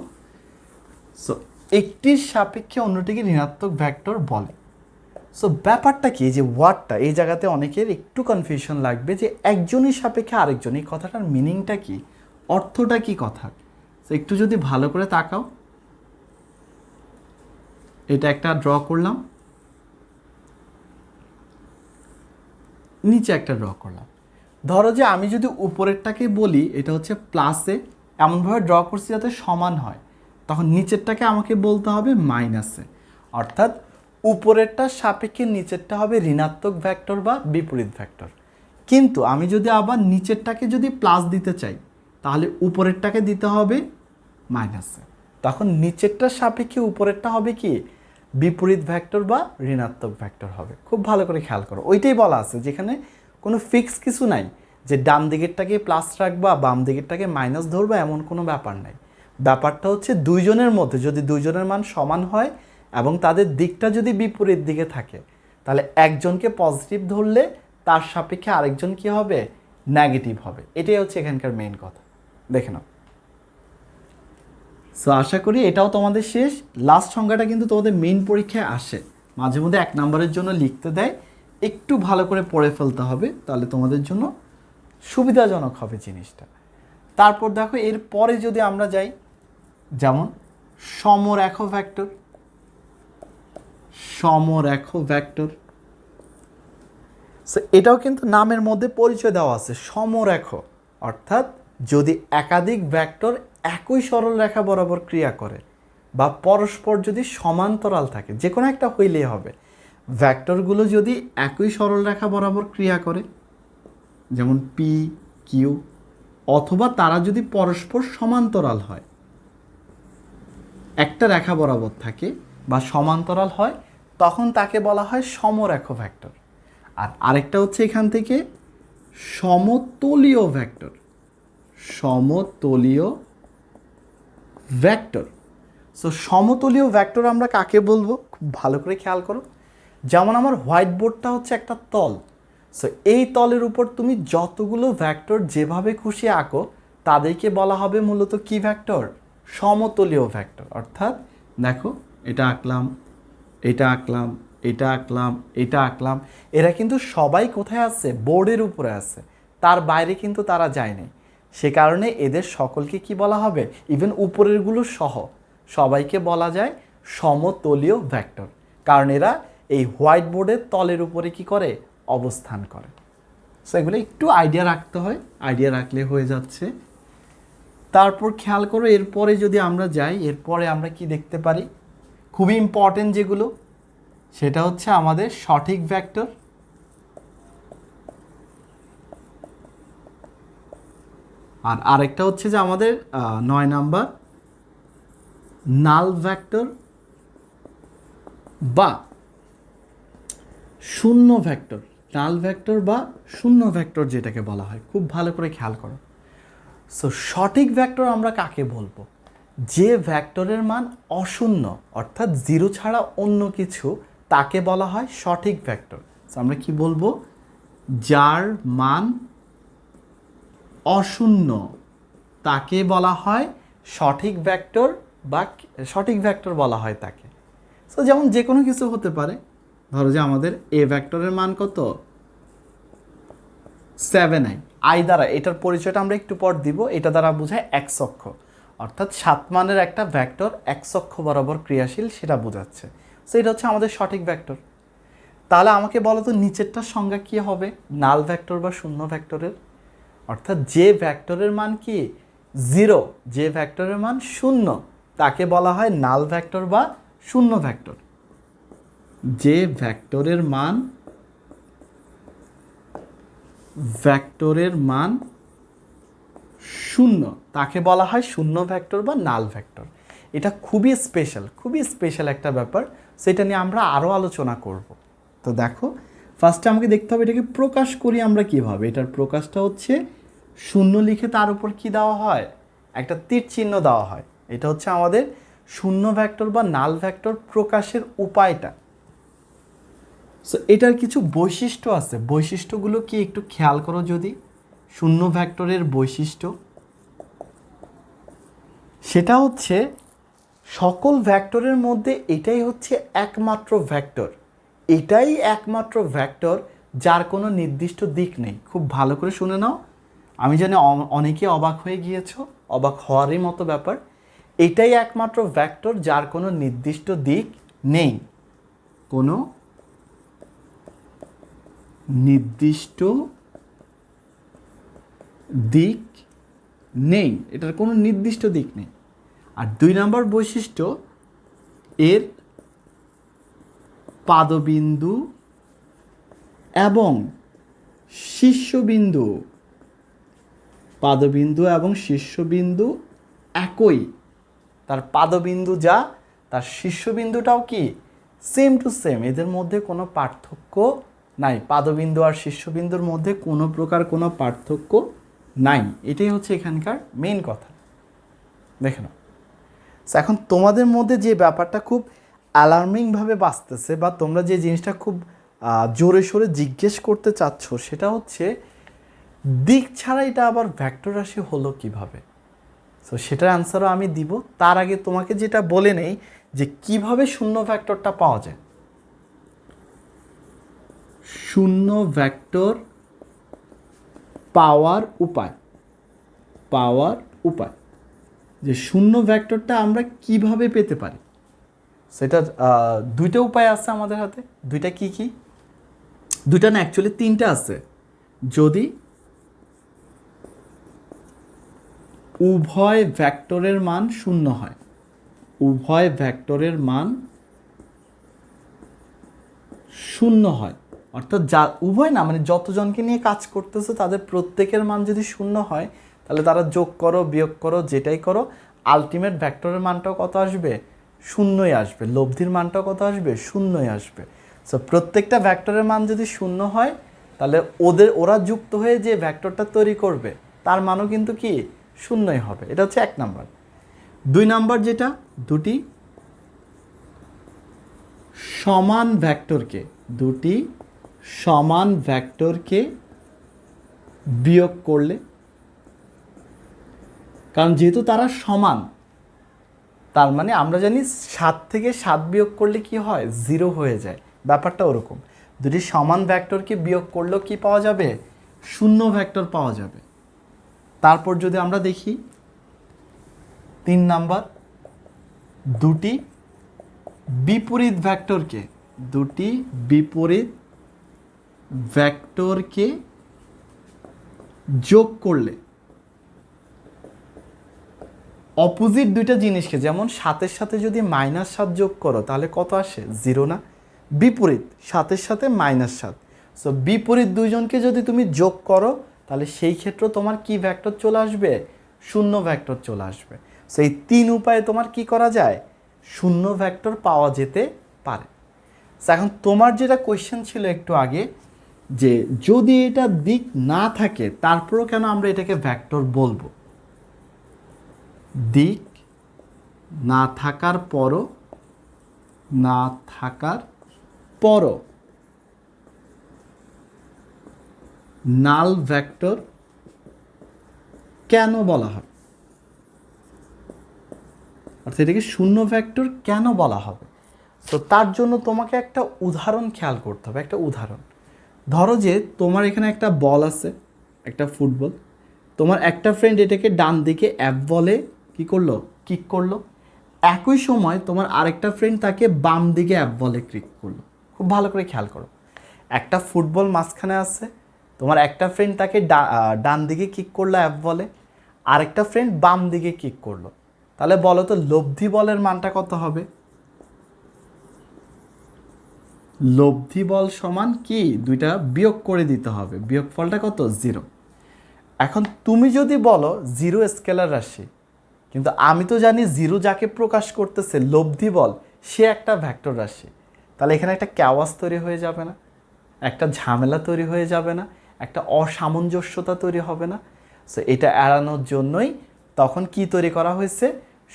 সো একটির সাপেক্ষে অন্যটিকে ঋণাত্মক ভেক্টর বলে। সো ব্যাপারটা কি, যে ওয়ার্ডটা এই জায়গাতে অনেকের একটু কনফিউশন লাগবে যে একজনের সাপেক্ষে আরেকজন, এই কথাটার মিনিংটা কি, অর্থটা কি কথা। সো একটু যদি ভালো করে তাকাও, এটা একটা ড্র করলাম, নিচে একটা ড্র করলাম। ধরো যে আমি যদি উপরেরটাকে বলি এটা হচ্ছে প্লাসে, এমনভাবে ড্র করছি যাতে সমান হয়, তখন নিচেরটাকে আমাকে বলতে হবে মাইনাসে, অর্থাৎ উপরেরটার সাপেক্ষে নিচেরটা হবে ঋণাত্মক ভেক্টর বা বিপরীত ভেক্টর। কিন্তু আমি যদি আবার নিচেরটাকে যদি প্লাস দিতে চাই, তাহলে উপরেরটাকে দিতে হবে মাইনাসে, তখন নিচেরটার সাপেক্ষে উপরেরটা হবে কি বিপরীত ভেক্টর বা ঋণাত্মক ভেক্টর হবে। খুব ভালো করে খেয়াল করো, ওইটাই বলা আছে, যেখানে কোনো ফিক্স কিছু নাই যে ডান দিকেরটাকে প্লাস রাখবা বাম দিকেরটাকে মাইনাস ধরবা, এমন কোনো ব্যাপার নাই। ব্যাপারটা হচ্ছে দুইজনের মধ্যে যদি দুইজনের মান সমান হয় এবং তাদের দিকটা যদি বিপরীত দিকে থাকে, তাহলে একজনকে পজিটিভ ধরলে তার সাপেক্ষে আরেকজন কি হবে, নেগেটিভ হবে। এটাই হচ্ছে এখানকার মেইন কথা। দেখে নাও। সো আশা করি এটাও তোমাদের শেষ। লাস্ট সংখ্যাটা কিন্তু তোমাদের মেইন পরীক্ষায় আসে, মাঝে মধ্যে 1 নম্বরের জন্য লিখতে দেয়, একটু ভালো করে পড়ে ফেলতে হবে, তাহলে তোমাদের জন্য সুবিধাজনক হবে জিনিসটা। তারপর দেখো এর পরে যদি আমরা যাই, যেমন সমরেখ ভেক্টর, সমরেখ ভেক্টর। সো এটাও কিন্তু নামের মধ্যে পরিচয় দেওয়া আছে, সমরেখ, অর্থাৎ যদি একাধিক ভেক্টর একই সরল রেখা বরাবর ক্রিয়া করে বা পরস্পর যদি সমান্তরাল থাকে, যে কোনো একটা হইলেই হবে। ভেক্টরগুলো যদি একই সরল রেখা বরাবর ক্রিয়া করে, যেমন পি কিউ, অথবা তারা যদি পরস্পর সমান্তরাল হয়, একটা রেখা বরাবর থাকে বা সমান্তরাল হয়, তখন তাকে বলা হয় সমরেখ ভেক্টর। আর আরেকটা হচ্ছে এখান থেকে সমতলীয় ভেক্টর, সমতলীয় ভেক্টর। সো সমতলীয় ভেক্টর আমরা কাকে বলবো, খুব ভালো করে খেয়াল করো। যেমন আমার হোয়াইট বোর্ডটা হচ্ছে একটা তল, সো এই তলের উপর তুমি যতগুলো ভেক্টর যেভাবে খুশি আঁকো তাদেরকে বলা হবে মূলত কি ভেক্টর? সমতলীয় ভেক্টর। অর্থাৎ দেখো এটা আঁকলাম, এটা আঁকলাম, এটা আঁকলাম, এটা আঁকলাম, এরা কিন্তু সবাই কোথায় আছে? বোর্ডের উপরে আছে, তার বাইরে কিন্তু তারা যায়নি। সে কারণে এদের সকলকে কি বলা হবে? ইভেন উপরেরগুলো সহ সবাইকে বলা যায় সমতলীয় ভেক্টর, কারণ এরা এই হোয়াইট বোর্ডের তলের উপরে কি করে? অবস্থান করে। সো এগুলো একটু আইডিয়া রাখতে হয়, আইডিয়া রাখলে হয়ে যাচ্ছে। তারপর খেয়াল করো, এরপরে যদি আমরা যাই, এরপরে আমরা কি দেখতে পারি? খুবই ইম্পর্টেন্ট যেগুলো, সেটা হচ্ছে আমাদের সঠিক ভেক্টর, আর আরেকটা হচ্ছে যে আমাদের 9 নাম্বার নাল ভেক্টর বা শূন্য ভেক্টর। নাল ভেক্টর বা শূন্য ভেক্টর যেটাকে বলা হয়, খুব ভালো করে খেয়াল করো। সো সঠিক ভেক্টর আমরা কাকে বলবো? যে ভেক্টরের মান অশূন্য, অর্থাৎ জিরো ছাড়া অন্য কিছু, তাকে বলা হয় সঠিক ভেক্টর। সো আমরা কি বলবো? যার মান অশূন্য তাকে বলা হয় সঠিক ভেক্টর, বা সঠিক ভেক্টর বলা হয় তাকে। সো যেমন যে কোনো কিছু হতে পারে, ধরো যে আমাদের এ ভেক্টরের মান কত? 7i। আই দ্বারা, এটার পরিচয়টা আমরা একটু পর দিব, এটা দ্বারা বোঝায় এক্স অক্ষ, অর্থাৎ 7 মানের একটা ভেক্টর এক্স অক্ষ বরাবর ক্রিয়াশীল, সেটা বোঝাচ্ছে। সো এটা হচ্ছে আমাদের সঠিক ভেক্টর। তাহলে আমাকে বলো তো নিচেরটার সংজ্ঞা কী হবে নাল ভেক্টর বা শূন্য ভেক্টরের? অর্থাৎ যে ভেক্টরের মান কি? জিরো, যে ভেক্টরের মান শূন্য, তাকে বলা হয় নাল ভেক্টর বা শূন্য ভেক্টর। যে ভেক্টরের মান শূন্য তাকে বলা হয় শূন্য ভেক্টর বা নাল ভেক্টর। এটা খুবই স্পেশাল একটা ব্যাপার, সেটা নিয়ে আমরা আরও আলোচনা করব। তো দেখো, ফার্স্টে আমাকে দেখতে হবে এটাকে প্রকাশ করি আমরা কিভাবে। এটার প্রকাশটা হচ্ছে শূন্য লিখে তার উপর কি দেওয়া হয়? একটা তীর চিহ্ন দেওয়া হয়। এটা হচ্ছে আমাদের শূন্য ভেক্টর বা নাল ভেক্টর প্রকাশের উপায়টা। সো এটার কিছু বৈশিষ্ট্য আছে, বৈশিষ্ট্যগুলো কি একটু খেয়াল করো যদি। শূন্য ভেক্টরের বৈশিষ্ট্য, সেটা হচ্ছে সকল ভেক্টরের মধ্যে এটাই হচ্ছে একমাত্র ভেক্টর, এটাই একমাত্র ভেক্টর যার কোনো নির্দিষ্ট দিক নেই। খুব ভালো করে শুনে নাও, আমি জানি অনেকে অবাক হয়ে গিয়েছো, অবাক হওয়ারই মতো ব্যাপার। এটাই একমাত্র ভেক্টর যার কোনো নির্দিষ্ট দিক নেই, কোনো নির্দিষ্ট দিক নেই, এটার কোনো নির্দিষ্ট দিক নেই। আর 2 নম্বর বৈশিষ্ট্য, এর পাদবিন্দু এবং শীর্ষবিন্দু, পাদবিন্দু এবং শীর্ষবিন্দু একই। তার পাদবিন্দু যা, তার শীর্ষবিন্দুটাও কি সেম টু সেম, এদের মধ্যে কোনো পার্থক্য নাই। পাদবিন্দু আর শীর্ষবিন্দুর মধ্যে কোনো প্রকার কোনো পার্থক্য নাই। এটাই হচ্ছে এখানকার মেইন কথা। দেখে নাও, এখন তোমাদের মধ্যে যে ব্যাপারটা খুব অ্যালার্মিংভাবে বাঁচতেছে, বা তোমরা যে জিনিসটা খুব জোরে সোরে জিজ্ঞেস করতে চাচ্ছ, সেটা হচ্ছে দিক ছাড়া এটা আবার ভেক্টর রাশি হলো কিভাবে? সো সেটার অ্যান্সারও আমি দিব। তার আগে তোমাকে যেটা বলে নেই যে কিভাবে শূন্য ভেক্টরটা পাওয়া যায়। শূন্য ভেক্টর পাওয়ার উপায়, যে শূন্য ভেক্টরটা আমরা কিভাবে পেতে পারি, সেটা 2টা উপায় আছে আমাদের হাতে। 2টা কি কি? 2টা না, অ্যাকচুয়ালি 3টা আছে। যদি উভয় ভেক্টরের মান শূন্য হয়, উভয় ভেক্টরের মান শূন্য হয়, অর্থাৎ যা উভয় না, মানে যতজনকে নিয়ে কাজ করতেছে তাদের প্রত্যেকের মান যদি শূন্য হয়, তাহলে তারা যোগ করো বিয়োগ করো যেটাই করো, আলটিমেট ভেক্টরের মানটাও কত আসবে? শূন্যই আসবে। লব্ধির মানটাও কত আসবে? শূন্যই আসবে। সো প্রত্যেকটা ভেক্টরের মান যদি শূন্য হয়, তাহলে ওরা যুক্ত হয়ে যে ভেক্টরটা তৈরি করবে তার মানও কিন্তু কি শূন্যই হবে। এটা হচ্ছে 1 নাম্বার। 2 নাম্বার যেটা, দুটি সমান ভেক্টরকে বিয়োগ করলে কারণ যেহেতু তারা সমান, তার মানে আমরা জানি 7 থেকে 7 বিয়োগ করলে কি হয়, 0 হয়ে যায়। ব্যাপারটা ওরকম, দুটি সমান ভেক্টরকে বিয়োগ করলেও কি পাওয়া যাবে, শূন্য ভেক্টর পাওয়া যাবে। তারপর যদি আমরা দেখি 3 নাম্বার, দুটি বিপরীত ভেক্টরকে যোগ করলে, অপোজিট দুইটা জিনিসকে, যেমন 7-এর সাথে যদি -7 যোগ করো তাহলে কত আসে, 0 না? বিপরীত 7-এর সাথে -7, সো বিপরীত দুইজনকে যদি তুমি যোগ করো তাহলে সেই ক্ষেত্রে তোমার কি ভেক্টর চলে আসবে, শূন্য ভেক্টর চলে আসবে। সো এই 3 উপায়ে তোমার কি করা যায়, শূন্য ভেক্টর পাওয়া যেতে পারে। এখন তোমার যেটা কোয়েশ্চেন ছিল একটু আগে, যে যদি এটা দিক না থাকে তারপরও কেন আমরা এটাকে ভেক্টর বলবো? দিক না থাকার পরও নাল ভেক্টর কেন বলা হয়, অর্থাৎ এটাকে শূন্য ভেক্টর কেন বলা হবে? তো তার জন্য তোমাকে একটা উদাহরণ খেয়াল করতে হবে। একটা উদাহরণ ধরো যে তোমার এখানে একটা বল আছে, একটা ফুটবল, তোমার একটা ফ্রেন্ড এটাকে ডান দিকে অ্যাপ বলে কি করলো, কিক করলো। একই সময় তোমার আরেকটা ফ্রেন্ড তাকে বাম দিকে অ্যাপ বলে ক্লিক করলো। খুব ভালো করে খেয়াল করো, একটা ফুটবল মাঝখানে আছে, তোমার একটা ফ্রেন্ড তাকে ডান দিকে কিক করলো অ্যাপ বলে, আরেকটা ফ্রেন্ড বাম দিকে কিক করলো। তাহলে বলো তো লব্ধি বলের মানটা কত হবে? লব্ধি বল সমান কি, দুইটা বিয়োগ করে দিতে হবে, বিয়োগফলটা কত, 0। এখন তুমি যদি বলো 0 স্কেলার রাশি, কিন্তু আমি তো জানি 0 যাকে প্রকাশ করতেছে লব্ধি বল, সে একটা ভেক্টর রাশি, তাহলে এখানে একটা ক্যাওয়াস তৈরি হয়ে যাবে না, একটা ঝামেলা তৈরি হয়ে যাবে না, একটা অসামঞ্জস্যতা তৈরি হবে না? সো এটা এড়ানোর জন্যই তখন কি তৈরি করা হয়েছে,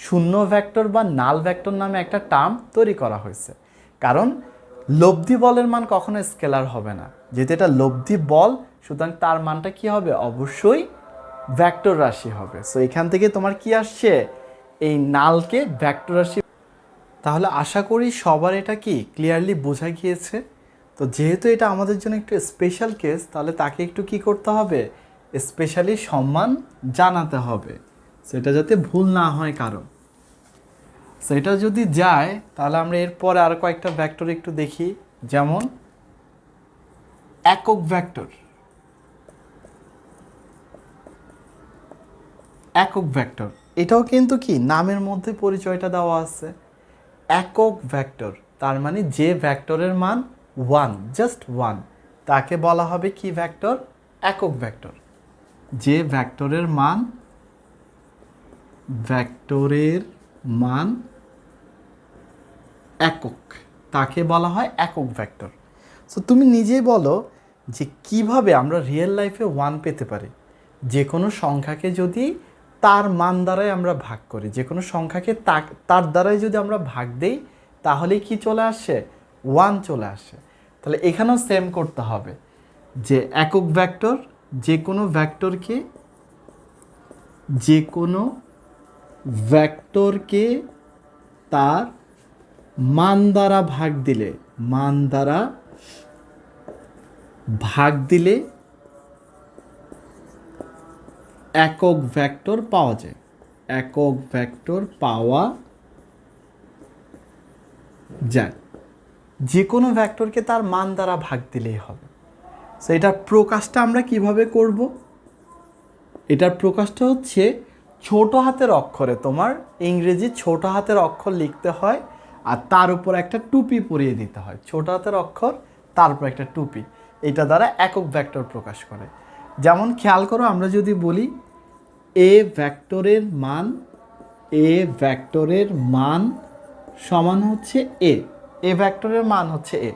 শূন্য ভেক্টর বা নাল ভেক্টর নামে একটা টার্ম তৈরি করা হয়েছে। কারণ লব্ধি বলের মান কখনো স্কেলার হবে না, যেহেতু এটা লব্ধি বল, সুতরাং তার মানটা কি হবে, অবশ্যই ভেক্টর রাশি হবে। সো এখান থেকে তোমার কি আসছে, এই নালকে ভেক্টর রাশি। তাহলে আশা করি সবার এটা কি ক্লিয়ারলি বোঝা গিয়েছে। তো যেহেতু এটা আমাদের জন্য একটু স্পেশাল কেস, তাহলে তাকে একটু কি করতে হবে, স্পেশালি সম্মান জানাতে হবে, সেটা যাতে ভুল না হয় কারণ। সেটা যদি যায় তাহলে আমরা এরপরে আর কয়েকটা ভেক্টর একটু দেখি, যেমন একক ভেক্টর। একক ভেক্টর এটাও কিন্তু কি নামের মধ্যে পরিচয়টা দেওয়া আছে, একক ভেক্টর, তার মানে যে ভেক্টরের মান 1, জাস্ট 1, তাকে বলা হবে কি ভেক্টর, একক ভেক্টর। যে ভেক্টরের মান একক, তাকে বলা হয় একক ভেক্টর। সো তুমি নিজেই বলো যে কিভাবে আমরা রিয়েল লাইফে 1 পেতে পারি। যে কোনো সংখ্যাকে যদি তার মান দ্বারাই আমরা ভাগ করি, যে কোনো সংখ্যাকে তার দ্বারাই যদি আমরা ভাগ দেই, তাহলে কি চলে আসে, 1 চলে আসে। তাহলে এখানেও সেম করতে হবে, যে একক ভেক্টর যে কোনো ভেক্টরকে তার মান দ্বারা ভাগ দিলে একক ভেক্টর পাওয়া যায়, একক ভেক্টর পাওয়া যায়। যে কোনো ভেক্টরকে তার মান দ্বারা ভাগ দিলেই হবে। সো এটার প্রকাশটা আমরা কিভাবে করব, এটার প্রকাশটা হচ্ছে ছোট হাতের অক্ষরে, তোমার ইংরেজি ছোট হাতের অক্ষর লিখতে হয়, আর তার উপর একটা টুপি পরিয়ে দিতে হয়, ছোট হাতের অক্ষর তার উপর একটা টুপি, এটা দ্বারা একক ভেক্টর প্রকাশ করে। যেমন খেয়াল করো, আমরা যদি বলি এ ভেক্টরের মান সমান হচ্ছে এ ভেক্টরের মান হচ্ছে এ,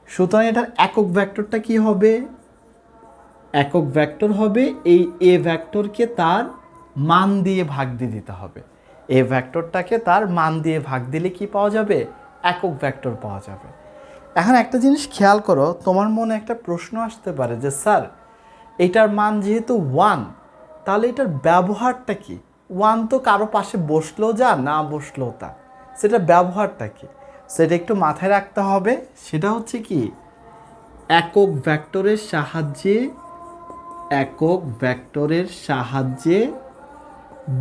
সুতরাং এটার একক ভেক্টরটা কি হবে, একক ভেক্টর হবে এই এ ভেক্টরকে তার মান দিয়ে ভাগ দিয়ে দিতে হবে। এ ভেক্টরটাকে তার মান দিয়ে ভাগ দিলে কি পাওয়া যাবে, একক ভেক্টর পাওয়া যাবে। এখন একটা জিনিস খেয়াল করো, তোমার মনে একটা প্রশ্ন আসতে পারে যে স্যার এটার মান যেহেতু 1, তাহলে এটার ব্যবহারটা কি? ওয়ান তো কারো পাশে বসলেও যা, না বসলেও তা, সেটা ব্যবহারটা কি সেটা একটু মাথায় রাখতে হবে। সেটা হচ্ছে কি, একক ভেক্টরের সাহায্যে, একক ভেক্টরের সাহায্যে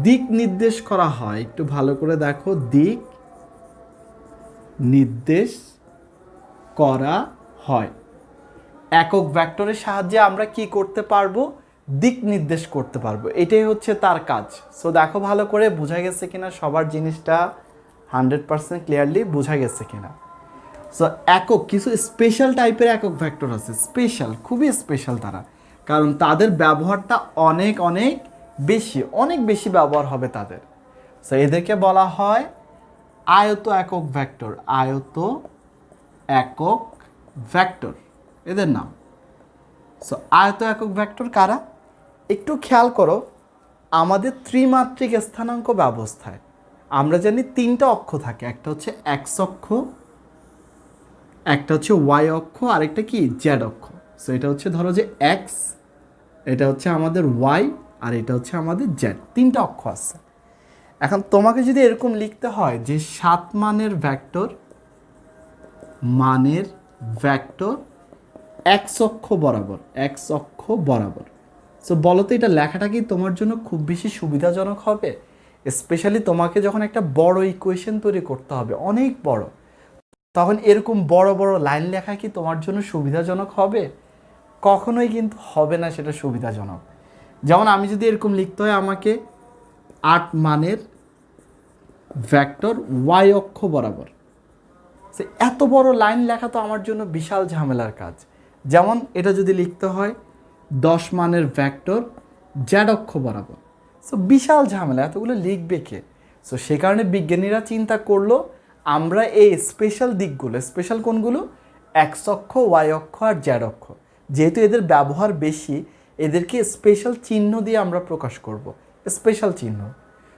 দিক নির্দেশ করা হয়। একটু ভালো করে দেখো, দিক নির্দেশ করা হয়। একক ভেক্টরের সাহায্যে আমরা কি করতে পারবো, দিক নির্দেশ করতে পারবো, এটাই হচ্ছে তার কাজ। সো দেখো ভালো করে বোঝা গেছে কিনা, সবার জিনিসটা 100% ক্লিয়ারলি বোঝা গেছে কিনা। সো একক কিছু স্পেশাল টাইপের একক ভেক্টর আছে, স্পেশাল, খুবই স্পেশাল তারা, কারণ তাদের ব্যবহারটা অনেক অনেক বেশি, অনেক বেশি ব্যবহার হবে তাদের। সো এদেরকে বলা হয় আয়ত একক ভেক্টর, আয়ত একক ভেক্টর এদের নাম। সো আয়ত একক ভেক্টর কারা, একটু খেয়াল করো, আমাদের ত্রিমাত্রিক স্থানাঙ্ক ব্যবস্থায় আমরা জানি তিনটা অক্ষ থাকে, একটা হচ্ছে এক্স অক্ষ, একটা হচ্ছে ওয়াই অক্ষ, আরেকটা কি জেড অক্ষ। সো এটা হচ্ছে ধরো যে এক্স, এটা হচ্ছে আমাদের ওয়াই, আর এটা হচ্ছে আমাদের জেড, তিনটা অক্ষ আছে। এখন তোমাকে যদি এরকম লিখতে হয় যে 7 মানের ভেক্টর, মানের ভেক্টর এক্স অক্ষ বরাবর, এক্স অক্ষ বরাবর, সো বলো তো এটা লেখাটা কি তোমার জন্য খুব বেশি সুবিধাজনক হবে? স্পেশালি তোমাকে যখন একটা বড় ইকুয়েশন তৈরি করতে হবে, অনেক বড়, তখন এরকম বড় বড় লাইন লেখা কি তোমার জন্য সুবিধাজনক হবে? কখনোই কিন্তু হবে না সেটা সুবিধাজনক। যেমন আমি যদি এরকম লিখতে হয় আমাকে 8 মানের ভেক্টর ওয়াই অক্ষ বরাবর, সে এত বড় লাইন লেখা তো আমার জন্য বিশাল ঝামেলার কাজ। যেমন এটা যদি লিখতে হয় 10 মানের ভেক্টর জেড অক্ষ বরাবর, সো বিশাল ঝামেলা, এতগুলো লিখবে কে? সো সে কারণে বিজ্ঞানীরা চিন্তা করলো আমরা এই স্পেশাল দিকগুলো, স্পেশাল কোনগুলো, এক্স অক্ষ, ওয়াই অক্ষ আর জেড অক্ষ, যেহেতু এদের ব্যবহার বেশি, এদেরকে স্পেশাল চিহ্ন দিয়ে আমরা প্রকাশ করব, স্পেশাল চিহ্ন।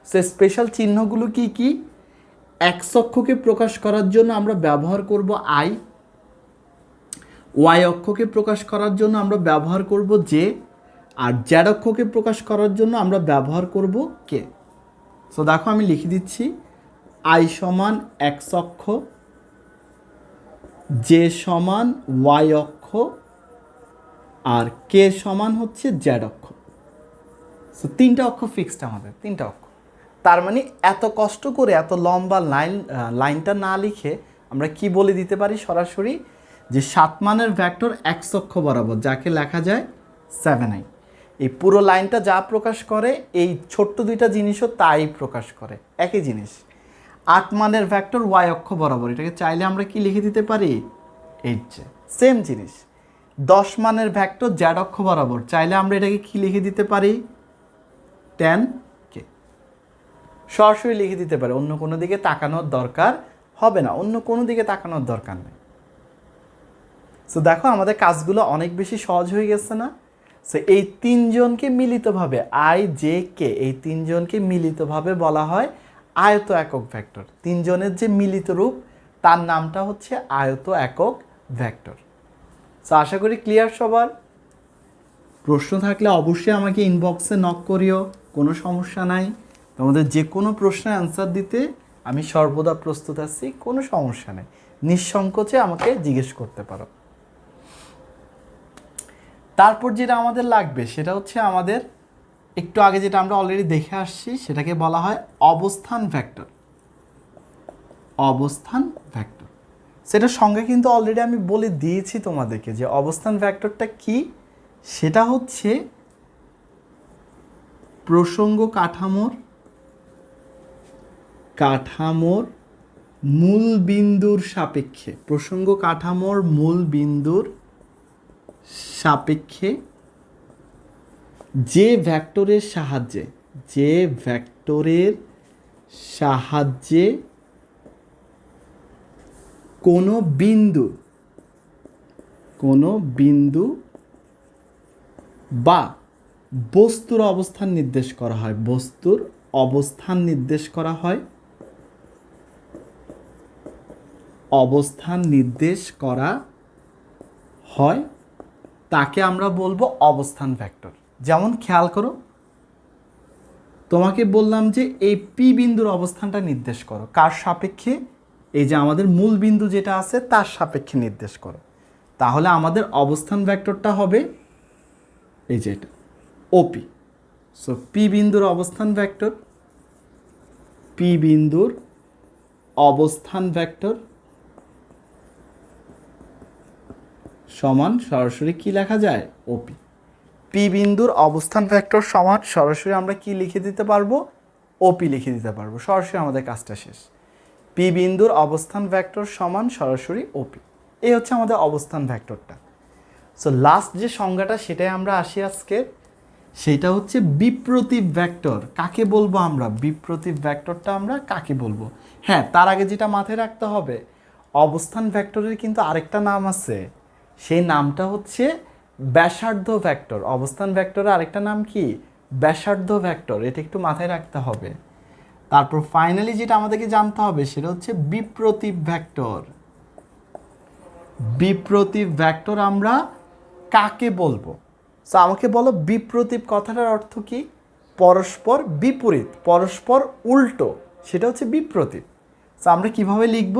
সো স্পেশাল চিহ্নগুলো কি কি, এক্স অক্ষকে প্রকাশ করার জন্য আমরা ব্যবহার করব আই, ওয়াই অক্ষকে প্রকাশ করার জন্য আমরা ব্যবহার করব জে, আর জেড অক্ষকে প্রকাশ করার জন্য আমরা ব্যবহার করব কে। সো দেখো আমি লিখে দিচ্ছি, আই সমান এক্স অক্ষ, জে সমান ওয়াই অক্ষ, আর কে সমান হচ্ছে জেড অক্ষ। সো তিনটা অক্ষ ফিক্সড আমাদের, তিনটা অক্ষ। তার মানে এত কষ্ট করে এত লম্বা লাইনটা না লিখে আমরা কি বলে দিতে পারি সরাসরি, যে 7 মানের ভেক্টর এক্স অক্ষ বরাবর, যাকে লেখা যায় 7i, এই পুরো লাইনটা যা প্রকাশ করে এই ছোট্ট দুইটা জিনিসও তাই প্রকাশ করে, একই জিনিস। 8 মানের ভেক্টর ওয়াই অক্ষ বরাবর, এটাকে চাইলে আমরা কি লিখে দিতে পারি, 8j, সেম জিনিস। 10 মানের ভেক্টর জেড অক্ষ বরাবর, চাইলে আমরা এটাকে কি লিখে দিতে পারি, 10k, সরাসরি লিখে দিতে পারে, অন্য কোনো দিকে তাকানোর দরকার হবে না, অন্য কোনো দিকে তাকানোর দরকার নেই। সো দেখো আমাদের কাজগুলো অনেক বেশি সহজ হয়ে গেছে না? সো এই তিনজনকে মিলিতভাবে, আই জে কে, এই তিনজনকে মিলিতভাবে বলা হয় আয়ত একক ভেক্টর। তিনজনের যে মিলিত রূপ তার নামটা হচ্ছে আয়ত একক ভেক্টর। সো আশা করি ক্লিয়ার সবার। প্রশ্ন থাকলে অবশ্যই আমাকে ইনবক্সে নক করিও, কোনো সমস্যা নাই। তোমাদের যে কোনো প্রশ্নের অ্যান্সার দিতে আমি সর্বদা প্রস্তুত আছি, কোনো সমস্যা নেই, নিঃসংকোচে আমাকে জিজ্ঞেস করতে পারো। তারপর যেটা আমাদের লাগবে সেটা হচ্ছে আমাদের একটু আগে যেটা আমরা অলরেডি দেখে আসছি, সেটাকে বলা হয় অবস্থান ভেক্টর। অবস্থান ভেক্টর, সেটার সঙ্গে কিন্তু অলরেডি আমি বলে দিয়েছি তোমাদেরকে যে অবস্থান ভেক্টরটা কি। সেটা হচ্ছে প্রসঙ্গ কাঠামোর মূল বিন্দুর সাপেক্ষে, প্রসঙ্গ কাঠামোর মূল বিন্দুর সাপেক্ষে যে ভেক্টরের সাহায্যে কোনো বিন্দু বা বস্তুর অবস্থান নির্দেশ করা হয়, বস্তুর অবস্থান নির্দেশ করা হয়, অবস্থান নির্দেশ করা হয়, তাকে আমরা বলবো অবস্থান ভেক্টর। যেমন খেয়াল করো, তোমাকে বললাম যে এই পি বিন্দুর অবস্থানটা নির্দেশ করো কার সাপেক্ষে, এই যে আমাদের মূল বিন্দু যেটা আছে তার সাপেক্ষে নির্দেশ করো। তাহলে আমাদের অবস্থান ভেক্টরটা হবে এই যে এটা ওপি। সো পি বিন্দুর অবস্থান ভেক্টর, পি বিন্দুর অবস্থান ভেক্টর সমান সরাসরি কি লেখা যায়, ওপি। পি বিন্দুর অবস্থান ভেক্টর সমান সরাসরি আমরা কি লিখে দিতে পারবো, ওপি লিখে দিতে পারবো, সরাসরি আমাদের কাজটা শেষ। পি বিন্দুর অবস্থান ভেক্টর সমান সরাসরি ওপি, এই হচ্ছে আমাদের অবস্থান ভেক্টরটা। সো লাস্ট যে সংজ্ঞাটা সেটাই আমরা আসি আজকে, সেটা হচ্ছে বিপ্রতীপ ভেক্টর কাকে বলবো আমরা, বিপ্রতীপ ভেক্টরটা আমরা কাকে বলবো। হ্যাঁ, তার আগে যেটা মাথায় রাখতে হবে, অবস্থান ভেক্টরের কিন্তু আরেকটা নাম আছে, সেই নামটা হচ্ছে ব্যাসার্ধ ভেক্টর। অবস্থান ভেক্টরের আরেকটা নাম কি, ব্যাসার্ধ ভেক্টর, এটা একটু মাথায় রাখতে হবে। তারপর ফাইনালি যেটা আমাদেরকে জানতে হবে সেটা হচ্ছে বিপ্রতীপ ভেক্টর। বিপ্রতীপ ভেক্টর আমরা কাকে বলবো। সো আমাকে বলো বিপ্রতীপ কথাটার অর্থ কি, পরস্পর বিপরীত, পরস্পর উল্টো, সেটা হচ্ছে বিপ্রতীপ। সো আমরা কিভাবে লিখব,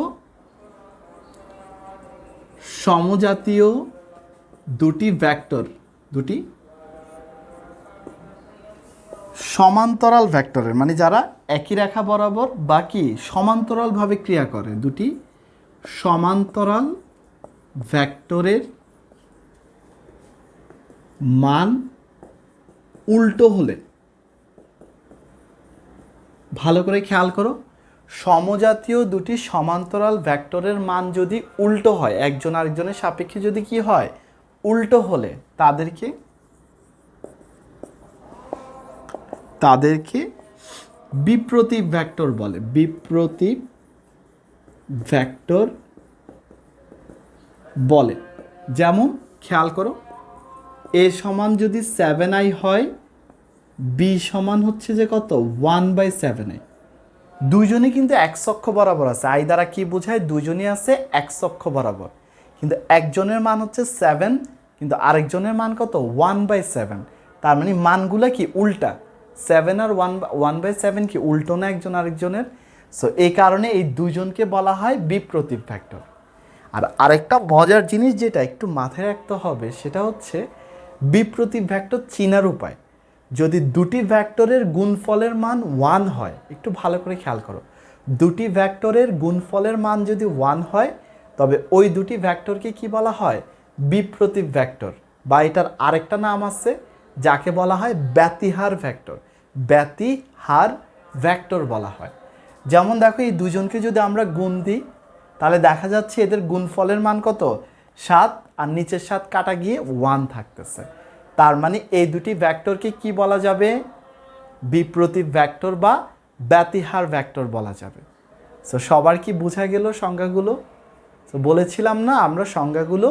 সমজাতীয় দুটি ভেক্টর, দুটি সমান্তরাল ভেক্টরের, মানে যারা একই রেখা বরাবর বা কি সমান্তরালভাবে ক্রিয়া করে, দুটি সমান্তরাল ভেক্টরের মান উল্টো হলে, ভালো করে খেয়াল করো, সমজাতীয় দুটি সমান্তরাল ভেক্টরের মান যদি উল্টো হয়, একজন আরেকজনের সাপেক্ষে যদি কি হয়, উল্টো হলে তাদেরকে বিপ্রতীপ ভেক্টর বলে। বিপ্রতীপ ভেক্টর বলে। যেমন খেয়াল করো, এ সমান যদি 7i হয়, বি সমান হচ্ছে যে কত 1/7i। দুইজনই কিন্তু এক্স অক্ষ বরাবর আছে, আই দ্বারা কি বোঝায়, দুইজনই আছে এক্স অক্ষ বরাবর, কিন্তু একজনের মান হচ্ছে 7, কিন্তু আরেকজনের মান কত 1/7। তার মানে মানগুলা কি উল্টা, 7 আর 1/7 কি উল্টো না একজন আরেকজনের। সো এই কারণে এই দুইজনকে বলা হয় বিপ্রতীপ ভেক্টর। আর আরেকটা মজার জিনিস যেটা একটু মাথায় রাখতে হবে সেটা হচ্ছে বিপ্রতীপ ভেক্টর চিনার উপায়। যদি দুটি ভেক্টরের গুণফলের মান 1 হয়, একটু ভালো করে খেয়াল করো, দুটি ভেক্টরের গুণফলের মান যদি 1 হয়, তবে ওই দুটি ভেক্টরকে কি বলা হয়, বিপ্রতীপ ভেক্টর, বা এটার আরেকটা নাম আছে যাকে বলা হয় ব্যতিহার ভেক্টর। ব্যতিহার ভেক্টর বলা হয়। যেমন দেখো, এই দুজনকে যদি আমরা গুণ দিই, তাহলে দেখা যাচ্ছে এদের গুণফলের মান কত 7, আর নিচের 7 কাটা গিয়ে 1 থাকতেছে। তার মানে এই দুটি ভেক্টরকে কি বলা যাবে, বিপ্রতীপ ভেক্টর বা ব্যতিহার ভেক্টর বলা যাবে। সো সবার কি বোঝা গেল সংজ্ঞাগুলো। তো বলেছিলাম না, আমরা সংজ্ঞাগুলো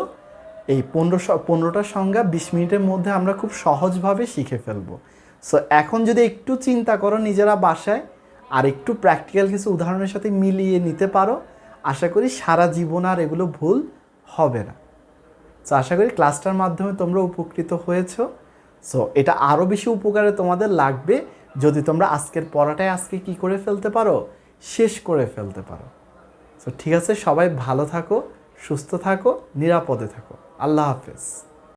এই 15টা সংজ্ঞা 20 মিনিটের মধ্যে আমরা খুব সহজভাবে শিখে ফেলবো। সো এখন যদি একটু চিন্তা করো নিজেরা বাসায়, আর একটু প্র্যাকটিক্যাল কিছু উদাহরণের সাথে মিলিয়ে নিতে পারো, আশা করি সারা জীবন আর এগুলো ভুল হবে না। সো আশা করি ক্লাসটার মাধ্যমে তোমরা উপকৃত হয়েছো। সো এটা আরও বেশি উপকারে তোমাদের লাগবে যদি তোমরা আজকের পড়াটাই আজকে কি করে ফেলতে পারো, শেষ করে ফেলতে পারো। সো ঠিক আছে, সবাই ভালো থাকো, সুস্থ থাকো, নিরাপদে থাকো। আল্লাহ হাফেজ।